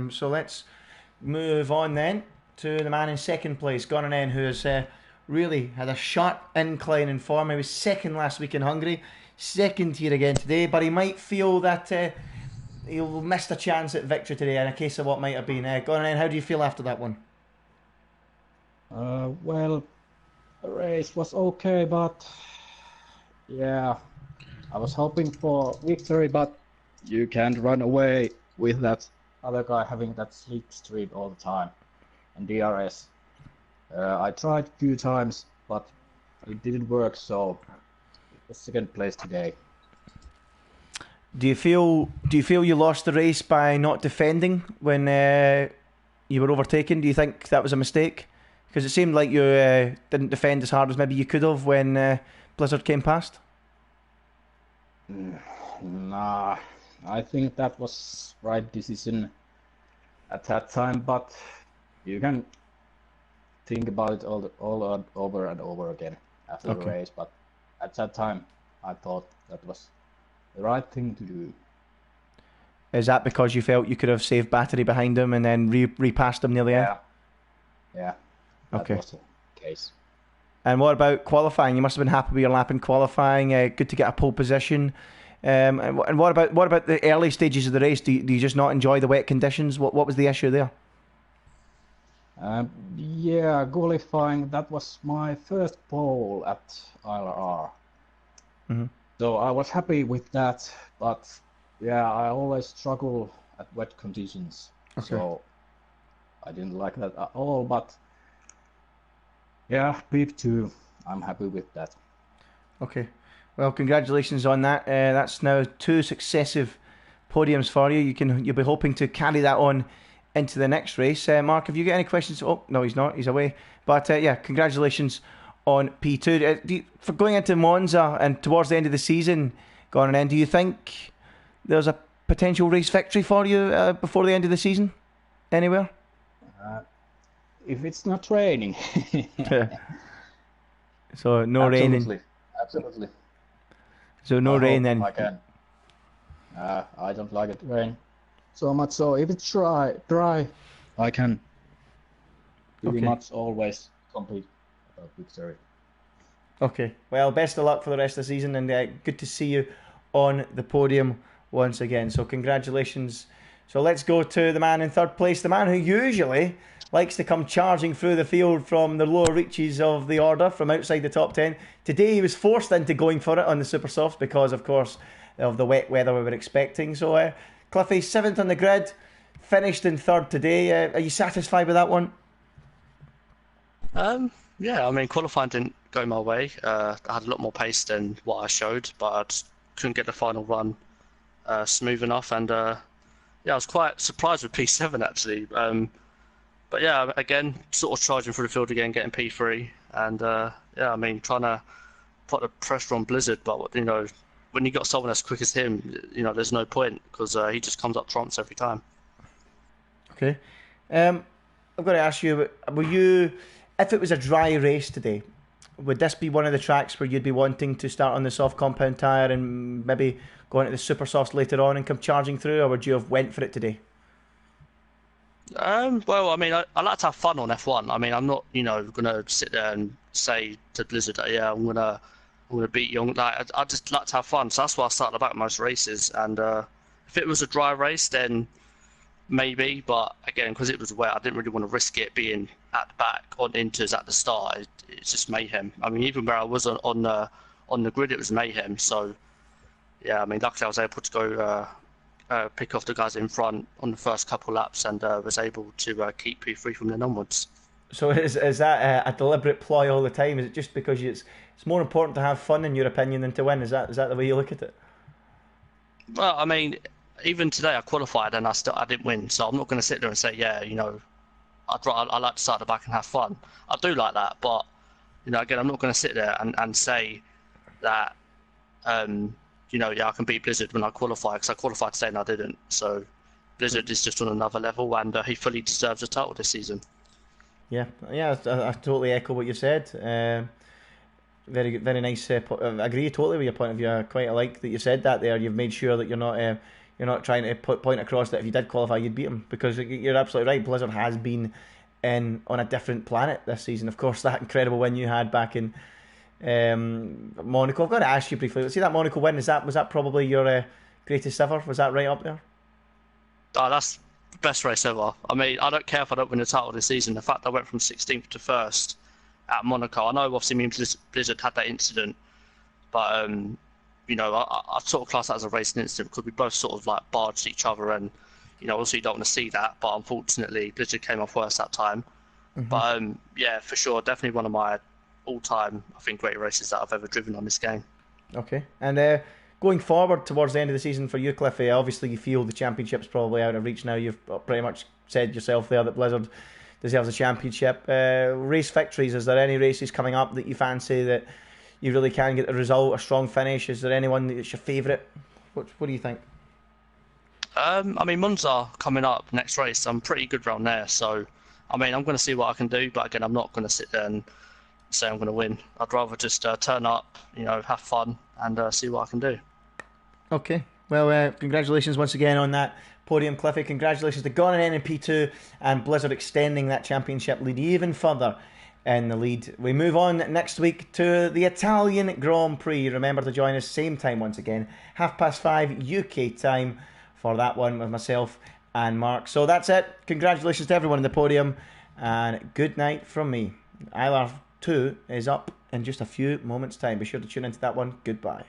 so let's move on then to the man in second place, Gunnan, who has really had a sharp incline in form. He was second last week in Hungary, second here again today, but he might feel that he'll missed a chance at victory today in a case of what might have been. Gunnan, how do you feel after that one? Well, the race was okay, but yeah, I was hoping for victory, but you can't run away with that other guy having that slick streak all the time. And DRS. I tried a few times, but it didn't work, so it was second place today. Do you feel you lost the race by not defending when you were overtaken? Do you think that was a mistake? Because it seemed like you didn't defend as hard as maybe you could have when Blizzard came past. Nah, I think that was right decision at that time, but you can think about it all over and over again after the race. But at that time, I thought that was the right thing to do. Is that because you felt you could have saved battery behind him and then repassed him near the end? Yeah. That was the case. And what about qualifying? You must have been happy with your lap in qualifying. Good to get a pole position. And what about the early stages of the race? Do you just not enjoy the wet conditions? What was the issue there? Yeah, qualifying. That was my first pole at ILR. Mm-hmm. So I was happy with that, but yeah, I always struggle at wet conditions. Okay. So I didn't like that at all, but yeah, P2, I'm happy with that. Okay. Well, congratulations on that. That's now 2 successive podiums for you. You'll be hoping to carry that on into the next race. Mark, have you got any questions? Oh, no, he's not. He's away. But yeah, congratulations on P2. For going into Monza and towards the end of the season, Gunnan, do you think there's a potential race victory for you before the end of the season? Anywhere? If it's not raining. So no rain. Absolutely. So no rain then. I can. I don't like it rain so much. So if it's dry, I can pretty much always complete a victory. Okay. Well, best of luck for the rest of the season, and good to see you on the podium once again. So congratulations. So let's go to the man in third place, the man who usually likes to come charging through the field from the lower reaches of the order, from outside the top 10. Today he was forced into going for it on the Super Softs because, of course, of the wet weather we were expecting. So Cliffy, 7th on the grid, finished in third today. Are you satisfied with that one? Yeah, I mean, qualifying didn't go my way. I had a lot more pace than what I showed, but I just couldn't get the final run smooth enough. And yeah, I was quite surprised with P7 actually. But yeah, again, sort of charging through the field again, getting P3, and yeah, I mean, trying to put the pressure on Blizzard, but you know, when you got someone as quick as him, you know, there's no point because he just comes up trumps every time. Okay, I've got to ask you, were you, if it was a dry race today, would this be one of the tracks where you'd be wanting to start on the soft compound tyre and maybe go into the super softs later on and come charging through, or would you have went for it today? Well, I mean, I like to have fun on F1. I mean, I'm not, gonna sit there and say to Blizzard, yeah, I'm gonna beat you. Like, I just like to have fun. So that's why I start the back most races. And if it was a dry race, then maybe. But again, because it was wet, I didn't really want to risk it being at the back on inters at the start. It's just mayhem. I mean, even where I was on the grid, it was mayhem. So yeah, I mean, luckily I was able to go. Pick off the guys in front on the first couple laps and was able to keep P3 from then onwards. So is that a deliberate ploy all the time? Is it just because it's more important to have fun in your opinion than to win? Is that the way you look at it? Well, I mean, even today I qualified and I didn't win, so I'm not going to sit there and say, yeah, I like to start at the back and have fun. I do like that, but again, I'm not going to sit there and say that I can beat Blizzard when I qualify, because I qualified today and I didn't. So Blizzard is just on another level, and he fully deserves a title this season. Yeah, I totally echo what you said. Very good, very nice. I agree totally with your point of view. I quite like that you said that there. You've made sure that you're not trying to point across that if you did qualify, you'd beat him, because you're absolutely right. Blizzard has been on a different planet this season. Of course, that incredible win you had back in Monaco. I've got to ask you briefly. See that Monaco win? Was that probably your greatest ever? Was that right up there? Oh, that's the best race ever. I mean, I don't care if I don't win the title this season. The fact I went from 16th to 1st at Monaco. I know obviously me and Blizzard had that incident, but I sort of class that as a racing incident because we both sort of like barged each other, and also you don't want to see that. But unfortunately, Blizzard came off worse that time. Mm-hmm. But yeah, for sure, definitely one of my all-time, I think, great races that I've ever driven on this game. Okay, and going forward towards the end of the season for you, Cliffy, obviously you feel the championship's probably out of reach now. You've pretty much said yourself there that Blizzard deserves a championship. Race victories, is there any races coming up that you fancy that you really can get the result, a strong finish? Is there anyone that's your favourite? What do you think? I mean, Monza coming up next race. I'm pretty good around there, so I mean, I'm going to see what I can do, but again, I'm not going to sit there and say I'm going to win. I'd rather just turn up, have fun, and see what I can do. Okay. Well, congratulations once again on that podium, Cliffy. Congratulations to Gone in P2 and Blizzard extending that championship lead even further in the lead. We move on next week to the Italian Grand Prix. Remember to join us same time once again, 5:30 UK time for that one with myself and Mark. So that's it. Congratulations to everyone in the podium, and good night from me. ILR 2 is up in just a few moments' time. Be sure to tune into that one. Goodbye.